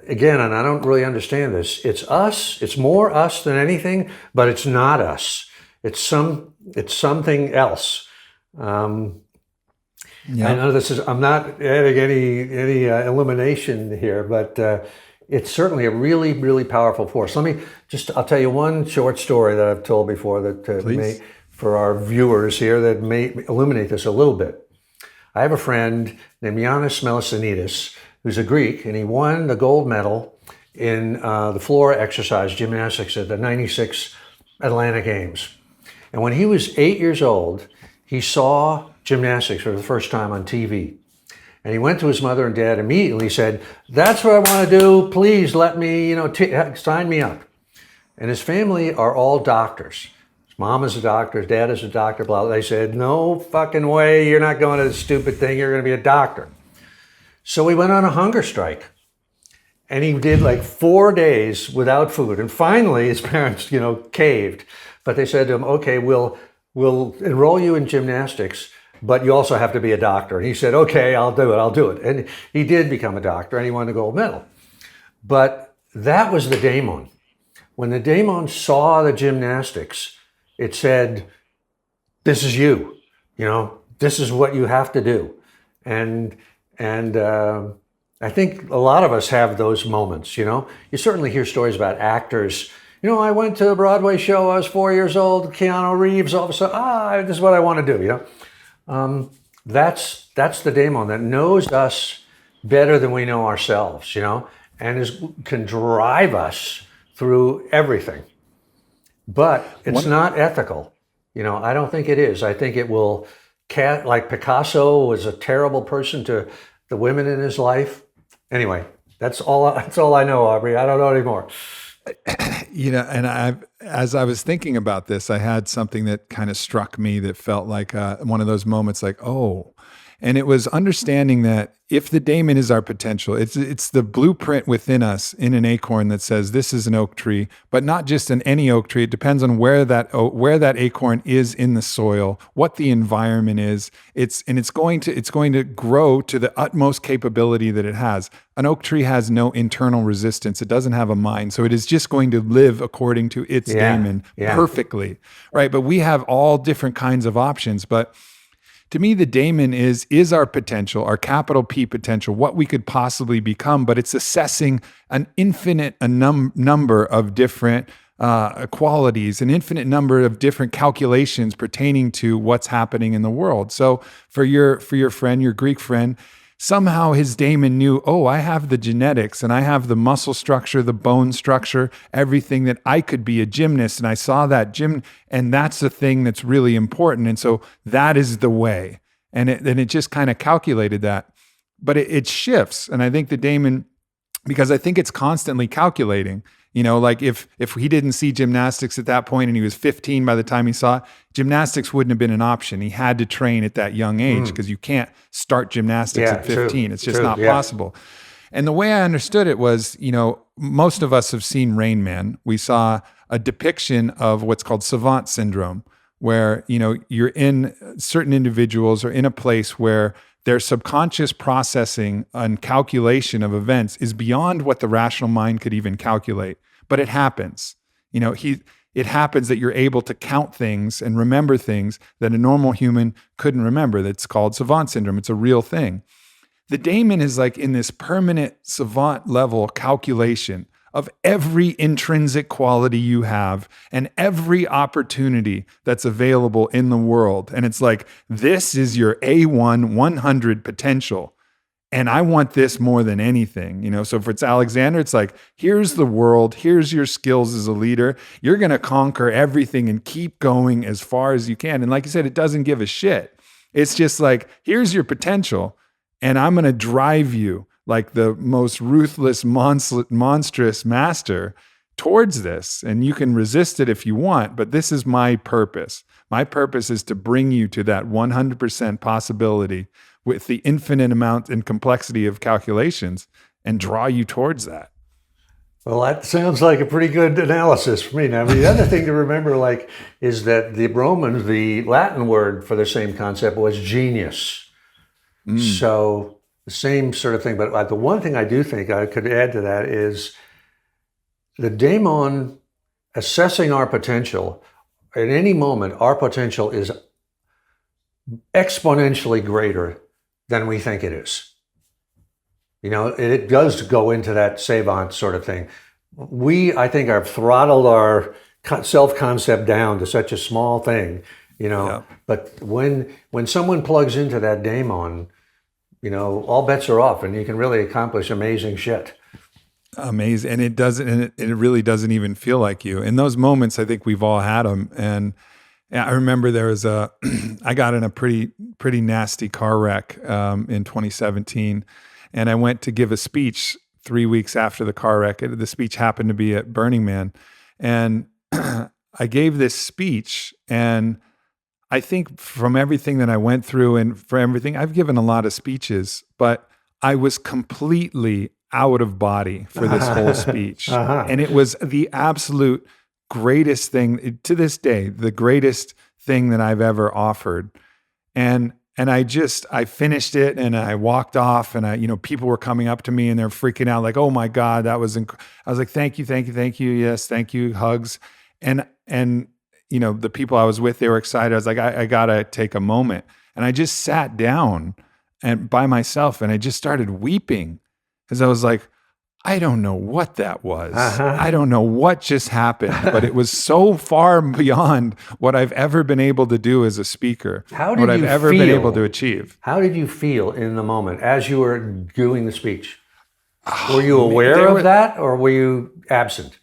again, and I don't really understand this, it's us, it's more us than anything, but it's not us. It's something else. I know I'm not adding any illumination here, but it's certainly a really, really powerful force. I'll tell you one short story that I've told before that may, for our viewers here, that may illuminate this a little bit. I have a friend named Yannis Melissanidis, who's a Greek, and he won the gold medal in the floor exercise gymnastics at the '96 Atlanta Games. And when he was 8 years old, he saw gymnastics for the first time on TV. And he went to his mother and dad immediately, said, "That's what I want to do. Please let me, sign me up." And his family are all doctors. His mom is a doctor, his dad is a doctor, blah, blah. They said, "No fucking way, you're not going to this stupid thing, you're going to be a doctor." So he went on a hunger strike. And he did like 4 days without food. And finally, his parents, caved. But they said to him, "Okay, we'll enroll you in gymnastics, but you also have to be a doctor." And he said, "Okay, I'll do it. And he did become a doctor, and he won the gold medal. But that was the daemon. When the daemon saw the gymnastics, it said, "This is you, this is what you have to do." And I think a lot of us have those moments, You certainly hear stories about actors. "I went to a Broadway show, I was 4 years old, Keanu Reeves, all of a sudden, this is what I want to do, That's the daemon that knows us better than we know ourselves, and can drive us through everything. But it's not ethical. I don't think it is. I think it will, like Picasso was a terrible person to the women in his life. Anyway, that's all I know, Aubrey. I don't know anymore. And as I was thinking about this, I had something that kind of struck me that felt like one of those moments like, oh, and it was understanding that if the daemon is our potential, it's the blueprint within us in an acorn that says this is an oak tree, but not just in any oak tree. It depends on where that acorn is in the soil, what the environment is. It's going to grow to the utmost capability that it has. An oak tree has no internal resistance. It doesn't have a mind. So it is just going to live according to its daemon perfectly, right? But we have all different kinds of options. But to me, the daemon is our potential, our capital P potential, what we could possibly become, but it's assessing an infinite number of different qualities, an infinite number of different calculations pertaining to what's happening in the world. So for your friend, your Greek friend, somehow his daemon knew, oh, I have the genetics and I have the muscle structure, the bone structure, everything that I could be a gymnast. And I saw that and that's the thing that's really important. And so that is the way. And it just kind of calculated that. But it shifts. And I think the daemon, because I think it's constantly calculating, like if he didn't see gymnastics at that point and he was 15 by the time he saw it, gymnastics wouldn't have been an option. He had to train at that young age because you can't start gymnastics at 15. True. It's just not possible. And the way I understood it was, most of us have seen Rain Man. We saw a depiction of what's called savant syndrome, where, you're in certain individuals are in a place where their subconscious processing and calculation of events is beyond what the rational mind could even calculate. but it happens. It happens that you're able to count things and remember things that a normal human couldn't remember. That's called savant syndrome. It's a real thing. The daemon is like in this permanent savant level calculation of every intrinsic quality you have and every opportunity that's available in the world. And it's like, this is your A1 100 potential. And I want this more than anything, So if it's Alexander, it's like, here's the world, here's your skills as a leader. You're going to conquer everything and keep going as far as you can. And like you said, it doesn't give a shit. It's just like, here's your potential, and I'm going to drive you like the most ruthless, monstrous master towards this. And you can resist it if you want, but this is my purpose. My purpose is to bring you to that 100% possibility with the infinite amount and complexity of calculations and draw you towards that. Well, that sounds like a pretty good analysis for me. Now, the other thing to remember, is that the Romans, the Latin word for the same concept was genius. So the same sort of thing. But the one thing I do think I could add to that is the daemon assessing our potential. At any moment, our potential is exponentially greater than we think it is. It does go into that savant sort of thing. We, I think, have throttled our self-concept down to such a small thing, Yeah. But when someone plugs into that daemon, all bets are off, and you can really accomplish amazing shit. Amazing. And it really doesn't even feel like you. In those moments, I think we've all had them. And I remember there was I got in a pretty nasty car wreck in 2017, and I went to give a speech 3 weeks after the car wreck. The speech happened to be at Burning Man, and I gave this speech, and I think from everything that I went through and for everything, I've given a lot of speeches, but I was completely out of body for this whole speech. And it was the absolute greatest thing to this day, the greatest thing that I've ever offered. And I finished it and I walked off, and people were coming up to me and they're freaking out like, oh my God, that was, I was like, thank you. Yes. Thank you. Hugs. And the people I was with, they were excited. I was like, I gotta take a moment. And I just sat down and by myself and I just started weeping because I was like, I don't know what that was. I don't know what just happened, but it was so far beyond what I've ever been able to do as a speaker. What I've ever been able to achieve. How did you feel in the moment as you were doing the speech? Were you aware of that, or were you absent?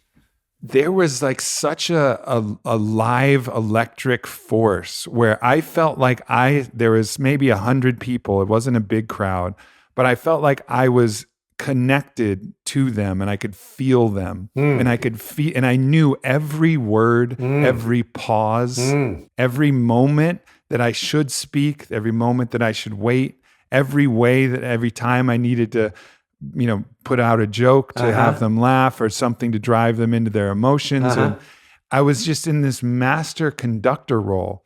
There was like such a live electric force where I felt like there was maybe 100 people. It wasn't a big crowd, but I felt like I was connected to them and I could feel them and and I knew every word, every pause, every moment that I should speak, every moment that I should wait, every time I needed to, put out a joke to have them laugh or something to drive them into their emotions. And I was just in this master conductor role.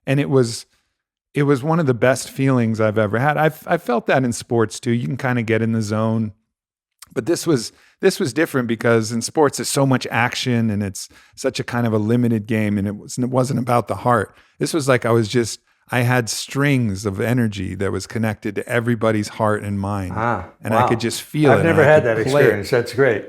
And it was one of the best feelings I've ever had. I felt that in sports too. You can kind of get in the zone. But this was different because in sports there's so much action and it's such a kind of a limited game, and it wasn't about the heart. This was like I had strings of energy that was connected to everybody's heart and mind, and wow. I could just feel it. I've never had that experience. That's great.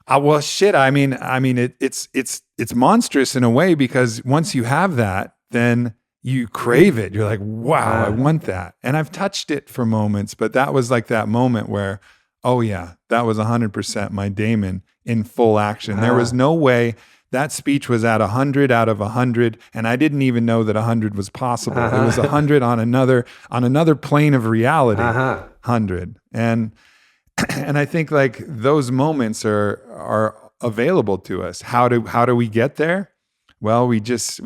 Well, shit. I mean, it's monstrous in a way because once you have that, then you crave it. You're like, wow, I want that. And I've touched it for moments, but that was like that moment where, oh yeah, that was 100% my daemon in full action. There was no way that speech was at 100 out of 100, and I didn't even know that 100 was possible. It was 100 on another plane of reality. 100, and I think like those moments are available to us. How do we get there? Well, we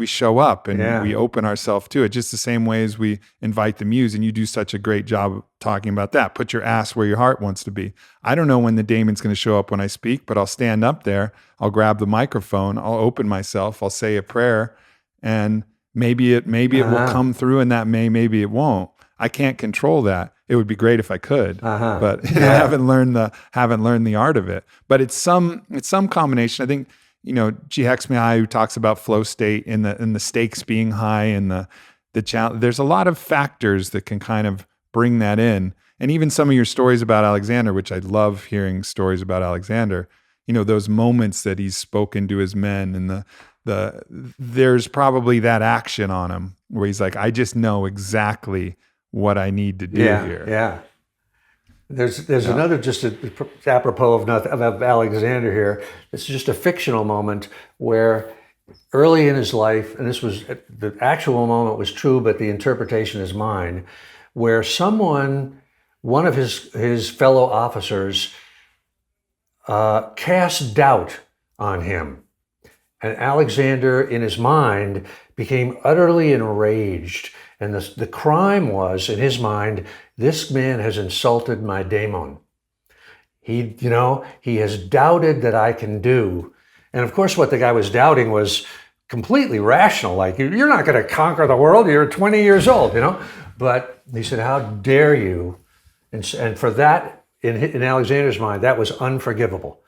show up and we open ourselves to it, just the same way as we invite the muse. And you do such a great job of talking about that. Put your ass where your heart wants to be. I don't know when the daemon's going to show up when I speak, but I'll stand up there. I'll grab the microphone. I'll open myself. I'll say a prayer, and maybe it will come through, and maybe it won't. I can't control that. it would be great if I could, but I haven't learned the art of it. But it's some combination. I think, G. Hexmai, who talks about flow state and the stakes being high and the challenge. There's a lot of factors that can kind of bring that in. And even some of your stories about Alexander, which I love hearing stories about Alexander, those moments that he's spoken to his men, and there's probably that action on him where he's like, I just know exactly what I need to do here. Yeah. There's another, just apropos of Alexander here. It's just a fictional moment where early in his life, and this was, the actual moment was true, but the interpretation is mine, where one of his fellow officers cast doubt on him. And Alexander, in his mind, became utterly enraged. And the crime was, in his mind, this man has insulted my daemon. He has doubted that I can do. And of course, what the guy was doubting was completely rational. Like, you're not going to conquer the world. You're 20 years old, But he said, how dare you? And for that, in Alexander's mind, that was unforgivable.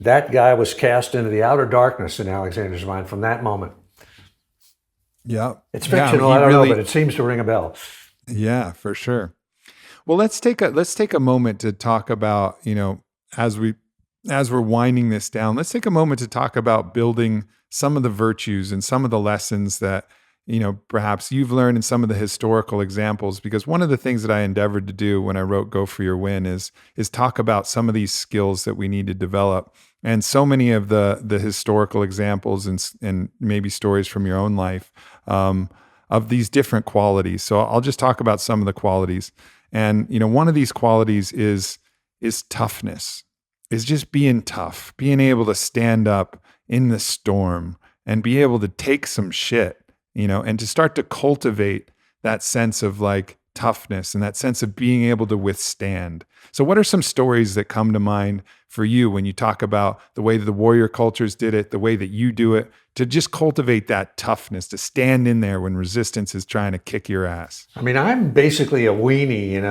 That guy was cast into the outer darkness in Alexander's mind from that moment. Yeah. It's fictional, I don't know, but it seems to ring a bell. Yeah, for sure. Well, let's take a moment to talk about, as we're winding this down, let's take a moment to talk about building some of the virtues and some of the lessons that, perhaps you've learned in some of the historical examples, because one of the things that I endeavored to do when I wrote Go For Your Win is talk about some of these skills that we need to develop. And so many of the historical examples and maybe stories from your own life of these different qualities. So I'll just talk about some of the qualities. And, one of these qualities is toughness, is just being tough, being able to stand up in the storm and be able to take some shit, and to start to cultivate that sense of like toughness and that sense of being able to withstand. So what are some stories that come to mind for you when you talk about the way that the warrior cultures did it, the way that you do it, to just cultivate that toughness, to stand in there when resistance is trying to kick your ass? I mean, I'm basically a weenie,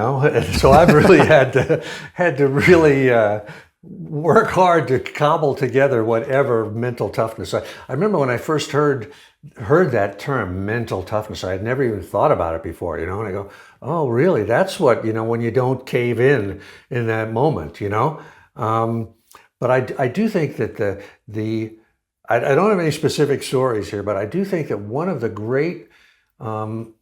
so I've really had to really work hard to cobble together whatever mental toughness. I remember when I first heard that term, mental toughness. I had never even thought about it before, and I go, oh, really? That's what, when you don't cave in that moment, But I do think that I don't have any specific stories here, but I do think that one of the great, I don't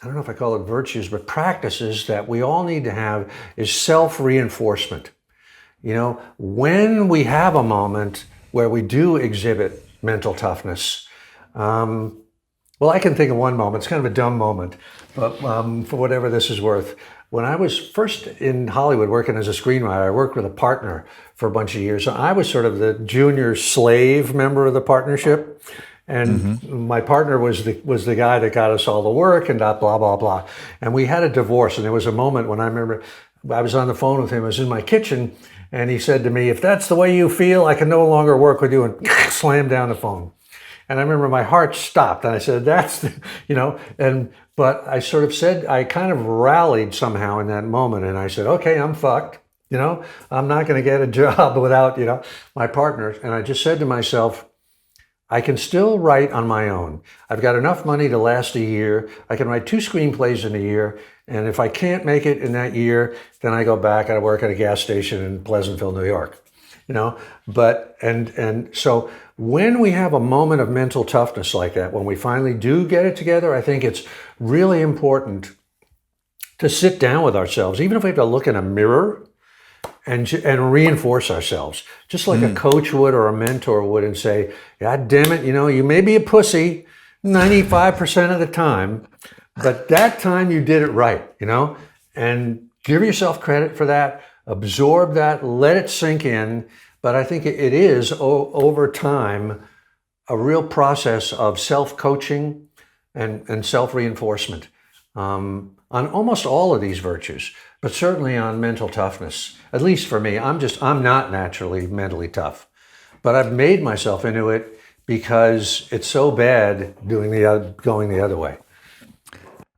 know if I call it virtues, but practices that we all need to have is self-reinforcement. When we have a moment where we do exhibit mental toughness, well, I can think of one moment. It's kind of a dumb moment, but for whatever this is worth, when I was first in Hollywood working as a screenwriter, I worked with a partner for a bunch of years. So I was sort of the junior slave member of the partnership. And my partner was the guy that got us all the work and blah, blah, blah. And we had a divorce. And there was a moment when I remember I was on the phone with him. I was in my kitchen. And he said to me, if that's the way you feel, I can no longer work with you, and slammed down the phone. And I remember my heart stopped. And I said, but I sort of said, I kind of rallied somehow in that moment. And I said, okay, I'm fucked. I'm not going to get a job without, my partner. And I just said to myself, I can still write on my own. I've got enough money to last a year. I can write 2 screenplays in a year. And if I can't make it in that year, then I go back. I work at a gas station in Pleasantville, New York. But so when we have a moment of mental toughness like that, when we finally do get it together, I think it's really important to sit down with ourselves, even if we have to look in a mirror and reinforce ourselves, just like a coach would or a mentor would, and say, God damn it, you may be a pussy 95% of the time, but that time you did it right, and give yourself credit for that, absorb that, let it sink in. But I think it is, over time, a real process of self-coaching and self-reinforcement on almost all of these virtues, but certainly on mental toughness. At least for me, I'm not naturally mentally tough, but I've made myself into it because it's so bad going the other way.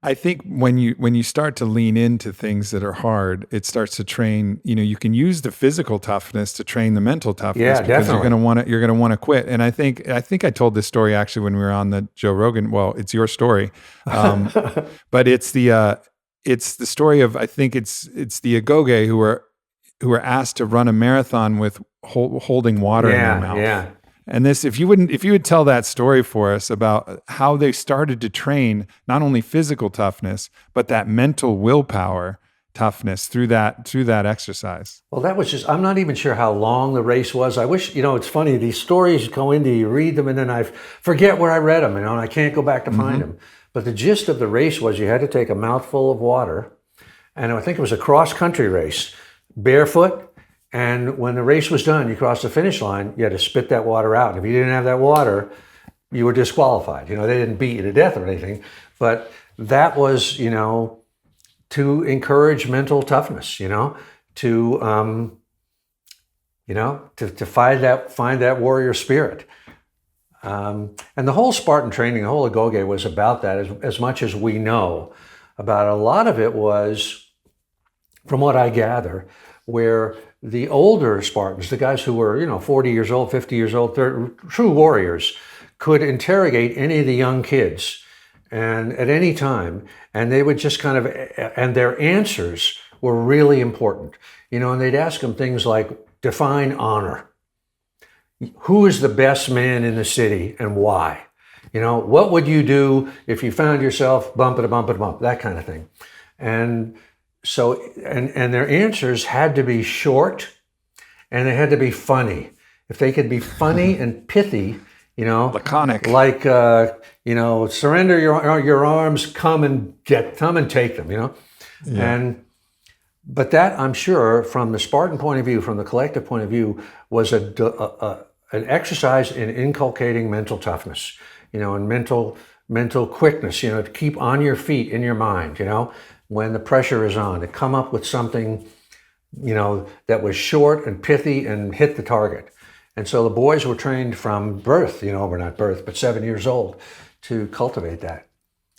I think when you start to lean into things that are hard, it starts to train. You can use the physical toughness to train the mental toughness. Yeah, because definitely. you're gonna want to quit. And I think I told this story actually when we were on the Joe Rogan. Well, it's your story, but it's the story of, I think it's the agoge who were asked to run a marathon with holding water in their mouth. Yeah. And this, if you would tell that story for us about how they started to train not only physical toughness, but that mental willpower toughness through that exercise. Well, that was just, I'm not even sure how long the race was. I wish, it's funny, these stories go into, you read them and then I forget where I read them, and I can't go back to find them. But the gist of the race was you had to take a mouthful of water, and I think it was a cross-country race, barefoot. And when the race was done, you crossed the finish line, you had to spit that water out. And if you didn't have that water, you were disqualified. They didn't beat you to death or anything, but that was, to encourage mental toughness, to find that warrior spirit. And the whole Spartan training, the whole agoge was about that, as much as we know about. A lot of it was, from what I gather, where the older Spartans, the guys who were, 40 years old, 50 years old, true warriors, could interrogate any of the young kids and at any time, and they would just and their answers were really important, and they'd ask them things like, define honor. Who is the best man in the city and why? What would you do if you found yourself bump, that kind of thing. And so, and their answers had to be short, and they had to be funny. If they could be funny and pithy, laconic, like surrender your arms, come and take them, Yeah. But that, I'm sure, from the Spartan point of view, from the collective point of view, was an exercise in inculcating mental toughness, and mental quickness, to keep on your feet in your mind, when the pressure is on, to come up with something, that was short and pithy and hit the target. And so the boys were trained from birth, or not birth, but 7 years old, to cultivate that.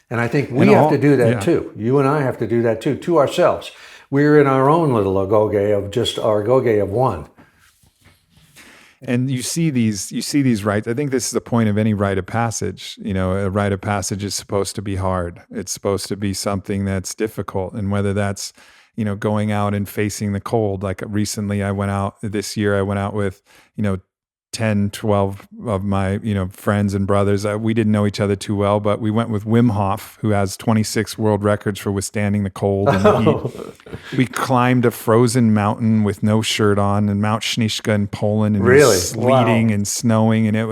And I think we have to do that too. You and I have to do that too, to ourselves. We're in our own little agoge of just our agoge of one. And you see these rites. I think this is the point of any rite of passage. A rite of passage is supposed to be hard. It's supposed to be something that's difficult. And whether that's, going out and facing the cold. Like recently this year I went out with, 10, 12 of my, friends and brothers. We didn't know each other too well, but we went with Wim Hof, who has 26 world records for withstanding the cold and the heat. We climbed a frozen mountain with no shirt on, and Mount Śnieżka in Poland, and really? It was sleeting and snowing, and it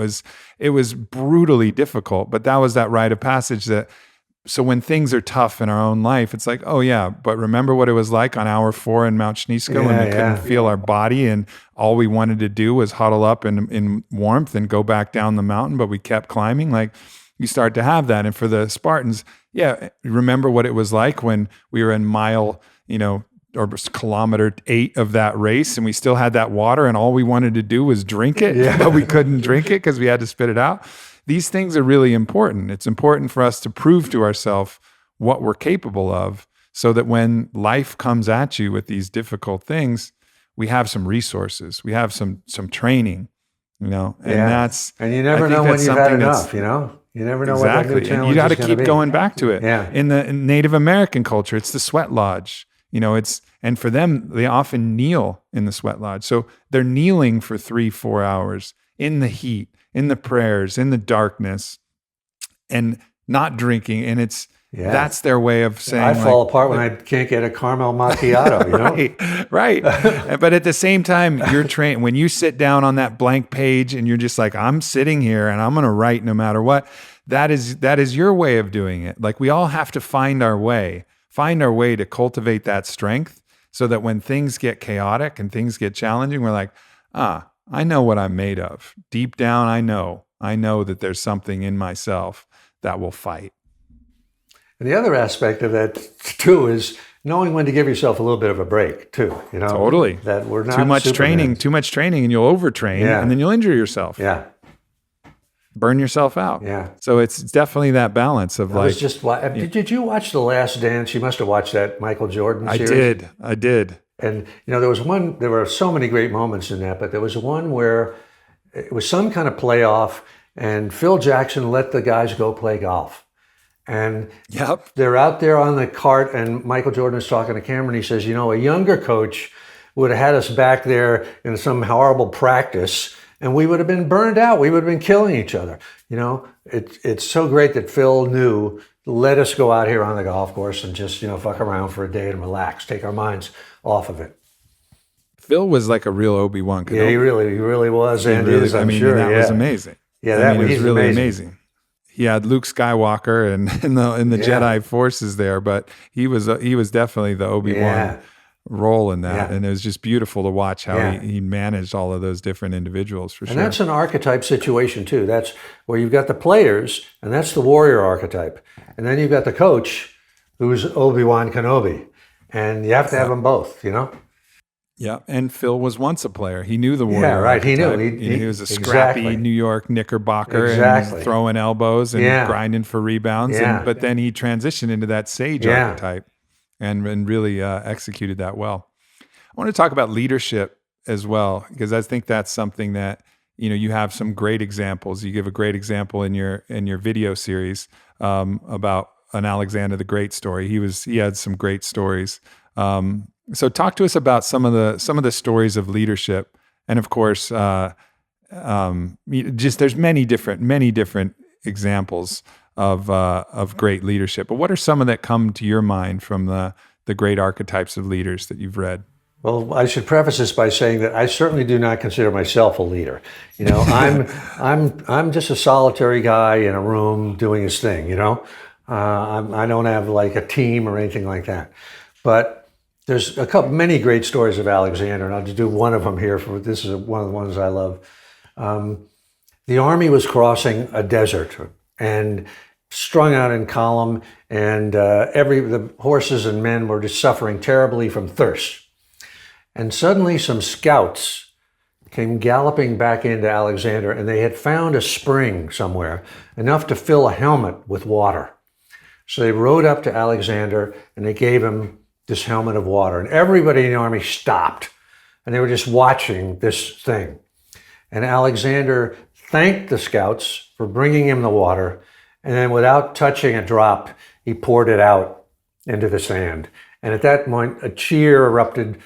was brutally difficult. But that was that rite of passage so when things are tough in our own life, it's like, oh yeah, but remember what it was like on hour 4 in Mount Śnieżka when we couldn't feel our body, and all we wanted to do was huddle up in warmth and go back down the mountain, but we kept climbing. Like, you start to have that. And for the Spartans, remember what it was like when we were in mile, or kilometer 8 of that race, and we still had that water, and all we wanted to do was drink it, but we couldn't drink it because we had to spit it out. These things are really important. It's important for us to prove to ourselves what we're capable of, so that when life comes at you with these difficult things, we have some resources, we have some training, and and you never know when you've had enough, You never know exactly. What that new challenge you got to keep going back to it. Yeah. In the Native American culture, it's the sweat lodge. And for them, they often kneel in the sweat lodge. So they're kneeling for 3-4 hours in the heat, in the prayers, in the darkness, and not drinking. And that's their way of saying, I fall apart when I can't get a caramel macchiato, Right. But at the same time, you're trained. When you sit down on that blank page and you're just like, I'm sitting here and I'm going to write no matter what, that is your way of doing it. Like, we all have to find our way to cultivate that strength, so that when things get chaotic and things get challenging, we're like, I know what I'm made of. Deep down, I know that there's something in myself that will fight. And the other aspect of that too is knowing when to give yourself a little bit of a break too. Totally. That we're not too much training, and you'll overtrain, and then you'll injure yourself. Yeah. burn yourself out. Yeah. So it's definitely that balance of I was just. Did you watch The Last Dance? You must have watched that Michael Jordan series. I did. And there was one. There were so many great moments in that, but there was one where it was some kind of playoff, and Phil Jackson let the guys go play golf. And they're out there on the cart, and Michael Jordan is talking to Cameron. He says, a younger coach would have had us back there in some horrible practice, and we would have been burned out. We would have been killing each other. It's so great that Phil knew, let us go out here on the golf course and just, fuck around for a day and relax, take our minds off of it. Phil was like a real Obi-Wan Kenobi. Yeah, he really was, and is, I'm sure. That was amazing. Yeah, it was really amazing. He had Luke Skywalker and in the Jedi forces there, but he was definitely the Obi-Wan role in that, and it was just beautiful to watch how he managed all of those different individuals for sure. And that's an archetype situation too. That's where you've got the players, and that's the warrior archetype, and then you've got the coach, who's Obi-Wan Kenobi, and you have to have them both. Yeah, and Phil was once a player. He knew the warrior. Yeah, right. Archetype. He knew. He was a scrappy New York Knickerbocker and throwing elbows and grinding for rebounds. But then he transitioned into that sage archetype and really executed that well. I want to talk about leadership as well, because I think that's something that you have some great examples. You give a great example in your video series about an Alexander the Great story. He had some great stories. So talk to us about some of the stories of leadership, and of course, just there's many different examples of great leadership. But what are some of that come to your mind from the great archetypes of leaders that you've read? Well, I should preface this by saying that I certainly do not consider myself a leader. I'm just a solitary guy in a room doing his thing. I don't have like a team or anything like that, but there's many great stories of Alexander, and I'll just do one of them here. This is one of the ones I love. The army was crossing a desert and strung out in column, and the horses and men were just suffering terribly from thirst. And suddenly some scouts came galloping back into Alexander, and they had found a spring somewhere, enough to fill a helmet with water. So they rode up to Alexander, and they gave him this helmet of water, and everybody in the army stopped, and they were just watching this thing. And Alexander thanked the scouts for bringing him the water, and then without touching a drop, he poured it out into the sand. And at that point, a cheer erupted,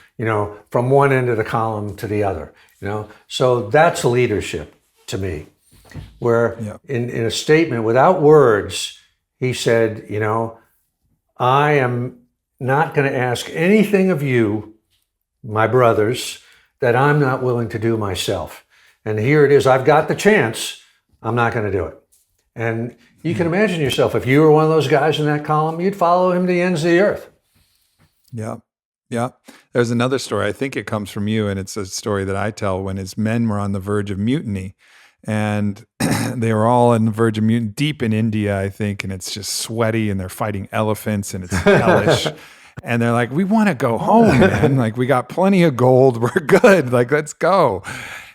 from one end of the column to the other, So that's leadership to me, where in a statement without words, he said, I am not going to ask anything of you, my brothers, that I'm not willing to do myself. And here it is. I've got the chance. I'm not going to do it. And you can imagine yourself, if you were one of those guys in that column, you'd follow him to the ends of the earth. Yeah. Yeah. There's another story. I think it comes from you, and it's a story that I tell when his men were on the verge of mutiny. And they were all on the verge of mutiny, deep in India, I think, and it's just sweaty, and they're fighting elephants, and it's hellish. And they're like, we want to go home, man. Like, we got plenty of gold. We're good. Like, let's go.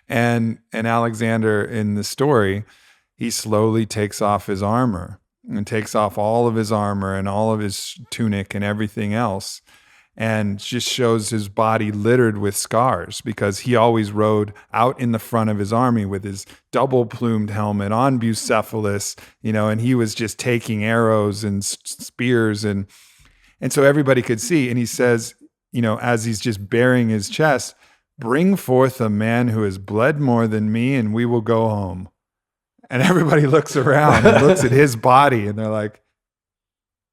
And Alexander, in the story, he slowly takes off his armor and takes off all of his armor and all of his tunic and everything else, and just shows his body littered with scars, because he always rode out in the front of his army with his double-plumed helmet on Bucephalus, and he was just taking arrows and spears, and so everybody could see. And he says, as he's just bearing his chest, bring forth a man who has bled more than me, and we will go home. And everybody looks around and looks at his body, and they're like,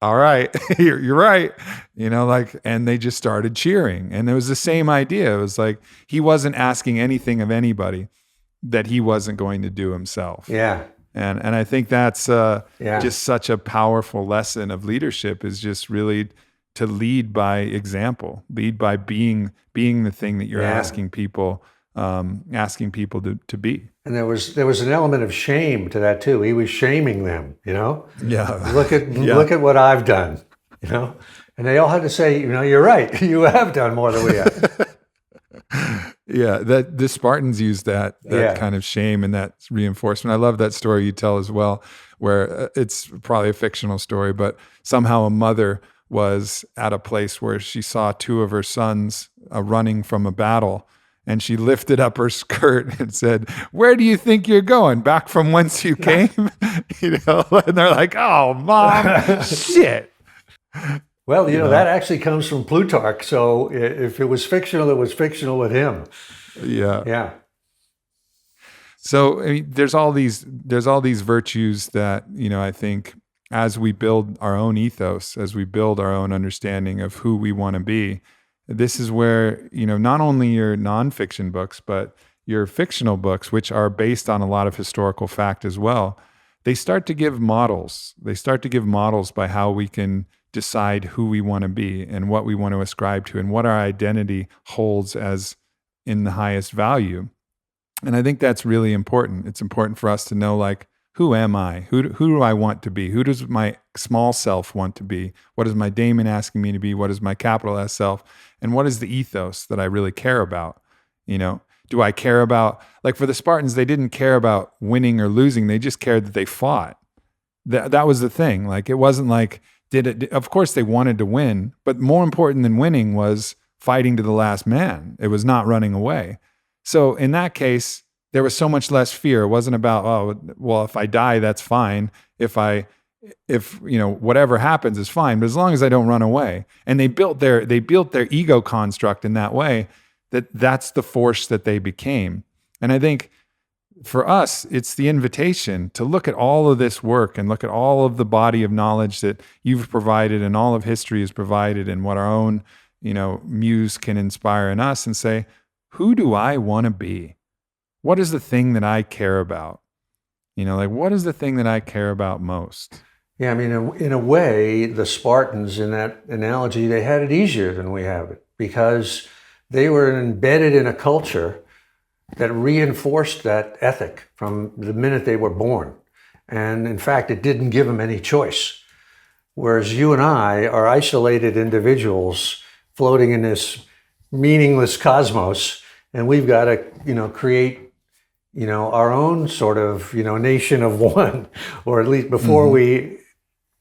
all right, you're right. And they just started cheering. And it was the same idea. It was like, he wasn't asking anything of anybody that he wasn't going to do himself. Yeah. And I think that's just such a powerful lesson of leadership, is just really to lead by example, lead by being the thing that you're asking people to be. And there was an element of shame to that too. He was shaming them, Yeah. Look at what I've done, And they all had to say, you're right. You have done more than we have. Yeah, that the Spartans used that Yeah. kind of shame and that reinforcement. I love that story you tell as well, where it's probably a fictional story, but somehow a mother was at a place where she saw two of her sons running from a battle, and she lifted up her skirt and said, "Where do you think you're going? Back from whence you came?" And they're like, "Oh, Mom, shit." Well, that actually comes from Plutarch. So if it was fictional, it was fictional with him. Yeah. Yeah. So I mean, there's all these virtues that, I think as we build our own ethos, as we build our own understanding of who we want to be, this is where, not only your nonfiction books, but your fictional books, which are based on a lot of historical fact as well, they start to give models. They start to give models by how we can decide who we want to be and what we want to ascribe to and what our identity holds as in the highest value. And I think that's really important. It's important for us to know, like, who am I? Who do I want to be? Who does my small self want to be? What is my daemon asking me to be? What is my capital S self? And what is the ethos that I really care about? Do I care about, like for the Spartans, they didn't care about winning or losing. They just cared that they fought. That was the thing. Like, it wasn't like, of course they wanted to win, but more important than winning was fighting to the last man. It was not running away. So in that case, there was so much less fear. It wasn't about, oh, well, if I die, that's fine. If whatever happens is fine, but as long as I don't run away. And they built their ego construct in that way, that's the force that they became. And I think for us, it's the invitation to look at all of this work and look at all of the body of knowledge that you've provided and all of history has provided and what our own, muse can inspire in us, and say, who do I want to be? What is the thing that I care about? What is the thing that I care about most? Yeah, I mean, in a way, the Spartans, in that analogy, they had it easier than we have it, because they were embedded in a culture that reinforced that ethic from the minute they were born. And in fact, it didn't give them any choice. Whereas you and I are isolated individuals floating in this meaningless cosmos, and we've got to, create, our own sort of, nation of one, or at least before we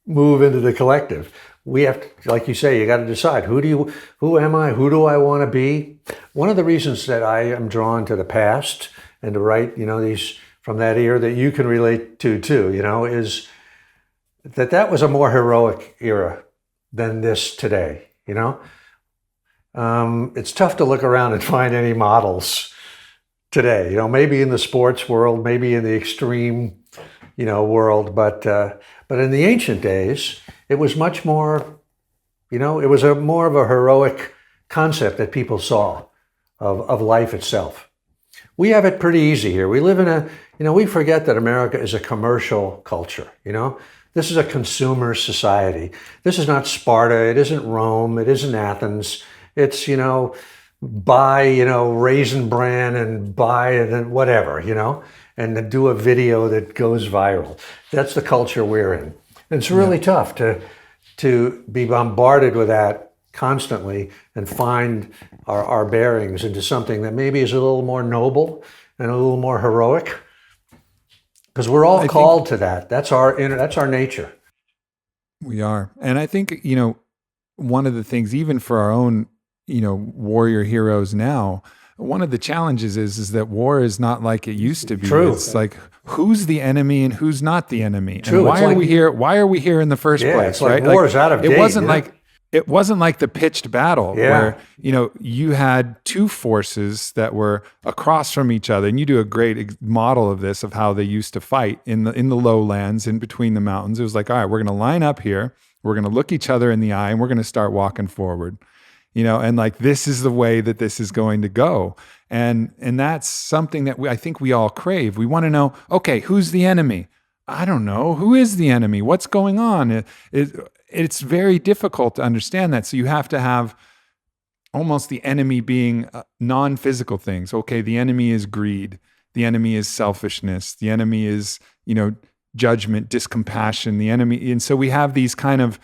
move into the collective. We have to, like you say, you got to decide, who am I? Who do I want to be? One of the reasons that I am drawn to the past and to write, these from that era that you can relate to too, is that was a more heroic era than this today, It's tough to look around and find any models today, maybe in the sports world, maybe in the extreme, world, but in the ancient days, it was much more, it was more of a heroic concept that people saw of life itself. We have it pretty easy here. We live in we forget that America is a commercial culture, This is a consumer society. This is not Sparta. It isn't Rome. It isn't Athens. It's, buy, Raisin Bran and buy and then whatever, and then do a video that goes viral. That's the culture we're in. And it's really tough to be bombarded with that constantly and find our bearings into something that maybe is a little more noble and a little more heroic. Because we're all called to that. That's our nature. We are. And I think, one of the things, even for our own, warrior heroes now, one of the challenges is that war is not like it used to be. True. It's like, who's the enemy and who's not the enemy? True. And why are we here? Why are we here in the first place? It's like right? war is out of date. It wasn't like the pitched battle where, you had two forces that were across from each other. And you do a great model of this, of how they used to fight in the lowlands, in between the mountains. It was like, all right, we're going to line up here. We're going to look each other in the eye and we're going to start walking forward. And like, this is the way that this is going to go. And that's something that I think we all crave. We want to know, okay, who's the enemy? I don't know. Who is the enemy? What's going on? It's very difficult to understand that. So you have to have almost the enemy being non-physical things. Okay, the enemy is greed. The enemy is selfishness. The enemy is, judgment, discompassion, the enemy. And so we have these kind of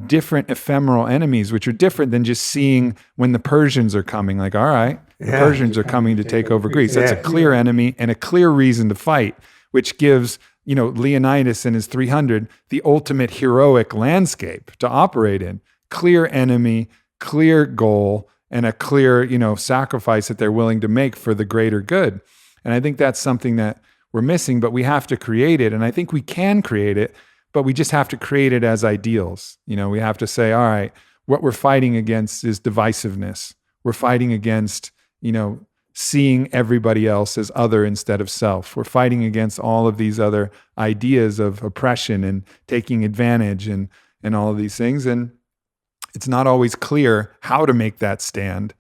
different ephemeral enemies, which are different than just seeing when the Persians are coming, like, all right, the Persians are coming to take over Greece. That's a clear enemy and a clear reason to fight, which gives, Leonidas and his 300 the ultimate heroic landscape to operate in. Clear enemy, clear goal, and a clear, sacrifice that they're willing to make for the greater good. And I think that's something that we're missing, but we have to create it. And I think we can create it, but we just have to create it as ideals. We have to say, all right, what we're fighting against is divisiveness. We're fighting against, seeing everybody else as other instead of self. We're fighting against all of these other ideas of oppression and taking advantage and all of these things. And it's not always clear how to make that stand,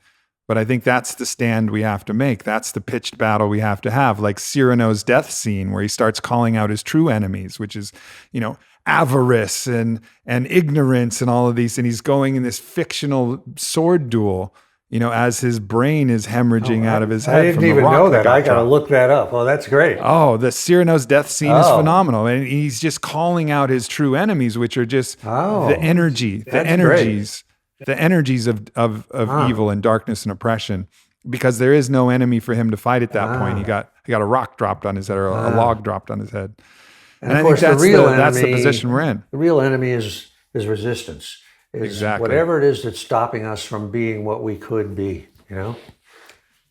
but I think that's the stand we have to make. That's the pitched battle we have to have, like Cyrano's death scene where he starts calling out his true enemies, which is, avarice and ignorance and all of these. And he's going in this fictional sword duel, as his brain is hemorrhaging out of his head. I didn't even know that. I got to look that up. Oh, that's great. Oh, the Cyrano's death scene is phenomenal. And he's just calling out his true enemies, which are just the energies of evil and darkness and oppression, because there is no enemy for him to fight at that point. He got a rock dropped on his head, or a log dropped on his head. And of course, that's the position we're in. The real enemy is resistance. Exactly. Whatever it is that's stopping us from being what we could be,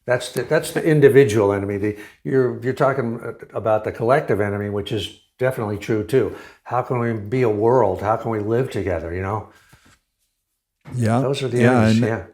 That's the individual enemy. You're talking about the collective enemy, which is definitely true too. How can we be a world? How can we live together, Yeah. Those are the enemies,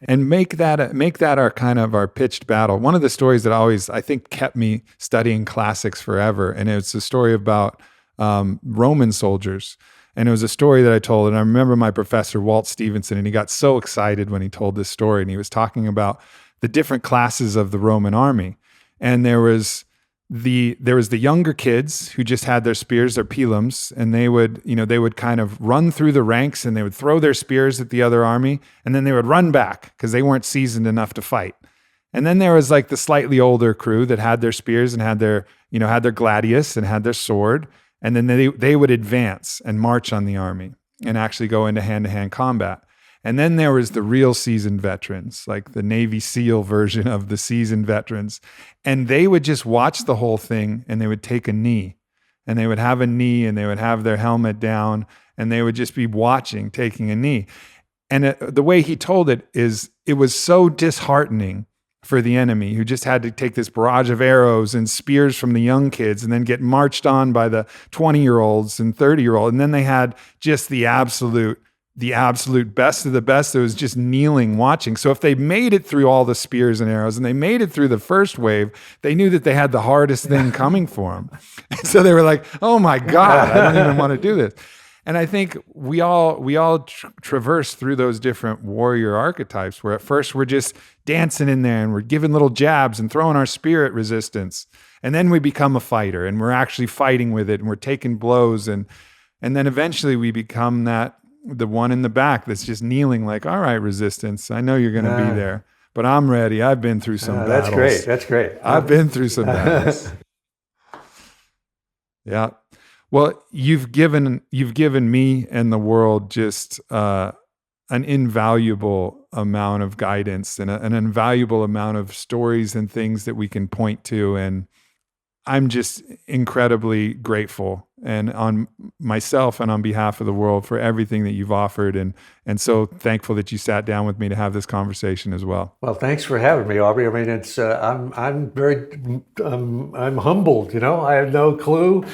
And make that our pitched battle. One of the stories that always, I think, kept me studying classics forever, and it's a story about Roman soldiers. And it was a story that I told, and I remember my professor, Walt Stevenson, and he got so excited when he told this story, and he was talking about the different classes of the Roman army. And there was the younger kids who just had their spears, their pilums, and they would kind of run through the ranks and they would throw their spears at the other army, and then they would run back because they weren't seasoned enough to fight. And then there was like the slightly older crew that had their spears and had their gladius and had their sword, and then they would advance and march on the army and actually go into hand-to-hand combat. And then there was the real seasoned veterans, like the Navy SEAL version of the seasoned veterans. And they would just watch the whole thing, and they would take a knee, and they would have a knee, and they would have their helmet down, and they would just be watching, taking a knee. And the way he told it is, it was so disheartening for the enemy, who just had to take this barrage of arrows and spears from the young kids and then get marched on by the 20-year-olds and 30-year-olds. And then they had just the absolute best of the best that was just kneeling watching. So if they made it through all the spears and arrows and they made it through the first wave, they knew that they had the hardest thing coming for them. And so they were like, oh my God, I don't even want to do this. And I think we all traverse through those different warrior archetypes, where at first we're just dancing in there and we're giving little jabs and throwing our spear at resistance. And then we become a fighter and we're actually fighting with it and we're taking blows. And then eventually we become the one in the back that's just kneeling like, all right, resistance, I know you're going to be there, but I'm ready. I've been through some battles. That's great. I've been through some battles. Yeah. Well, you've given me and the world just an invaluable amount of guidance and an invaluable amount of stories and things that we can point to. And I'm just incredibly grateful, and on myself and on behalf of the world, for everything that you've offered, and so thankful that you sat down with me to have this conversation as well. Well, thanks for having me, Aubrey. I mean, it's I'm very I'm humbled. I have no clue,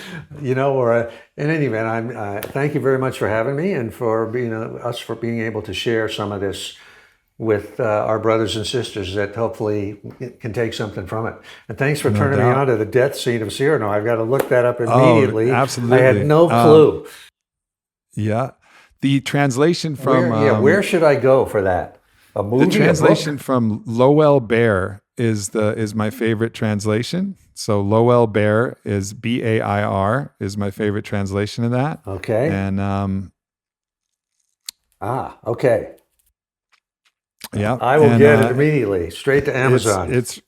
or in any event, thank you very much for having me and for being able to share some of this with our brothers and sisters that hopefully can take something from it. And thanks for turning me on to the death scene of Cyrano. I've got to look that up immediately. Oh, absolutely. I had no clue. Yeah. The translation from... where should I go for that? A movie? The translation from Lowell Bear is my favorite translation. So Lowell Bear is Bair is my favorite translation of that. Okay. And... okay. Yeah, I will get it immediately, straight to Amazon. It's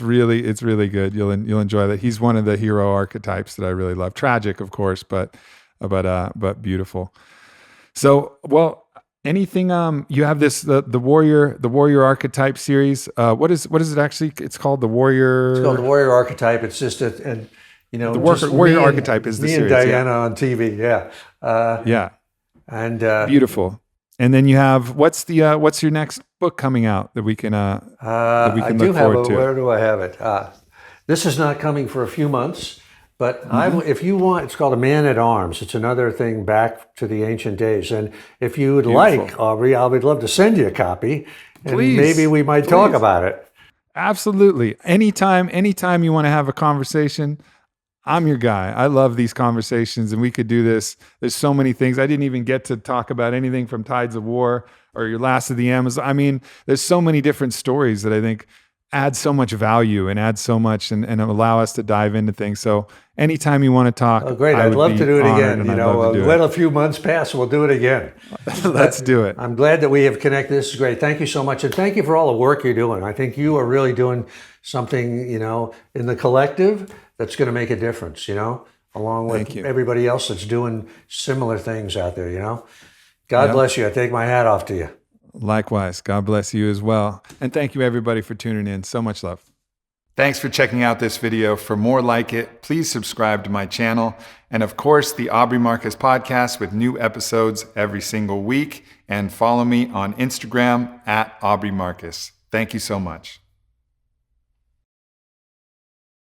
really good. You'll enjoy that. He's one of the hero archetypes that I really love. Tragic, of course, but beautiful. So, well, anything, you have this, the Warrior Archetype series. What is it actually? It's called the Warrior. It's called the Warrior Archetype. It's just and you know, the Warrior Archetype is the me series. and Diana on TV. Yeah. And Beautiful. And then you have, what's your next book coming out that we can I do look have forward to? Where do I have it? This is not coming for a few months, but if you want, it's called A Man at Arms. It's another thing back to the ancient days. And if you would like, Aubrey, I would love to send you a copy, and maybe we might talk about it. Absolutely. Anytime you want to have a conversation, I'm your guy. I love these conversations, and we could do this. There's so many things. I didn't even get to talk about anything from Tides of War or Your Last of the Amazon. I mean, there's so many different stories that I think add so much value and add so much and allow us to dive into things. So anytime you want to talk, oh, great. I'd love to do it again. You know, let a few months pass. We'll do it again. Let's do it. I'm glad that we have connected. This is great. Thank you so much. And thank you for all the work you're doing. I think you are really doing something, you know, in the collective that's going to make a difference, you know, along with everybody else that's doing similar things out there, you know. God bless you. I take my hat off to you. Likewise. God bless you as well. And thank you, everybody, for tuning in. So much love. Thanks for checking out this video. For more like it, please subscribe to my channel. And of course, the Aubrey Marcus Podcast with new episodes every single week. And follow me on Instagram @Aubrey Marcus. Thank you so much.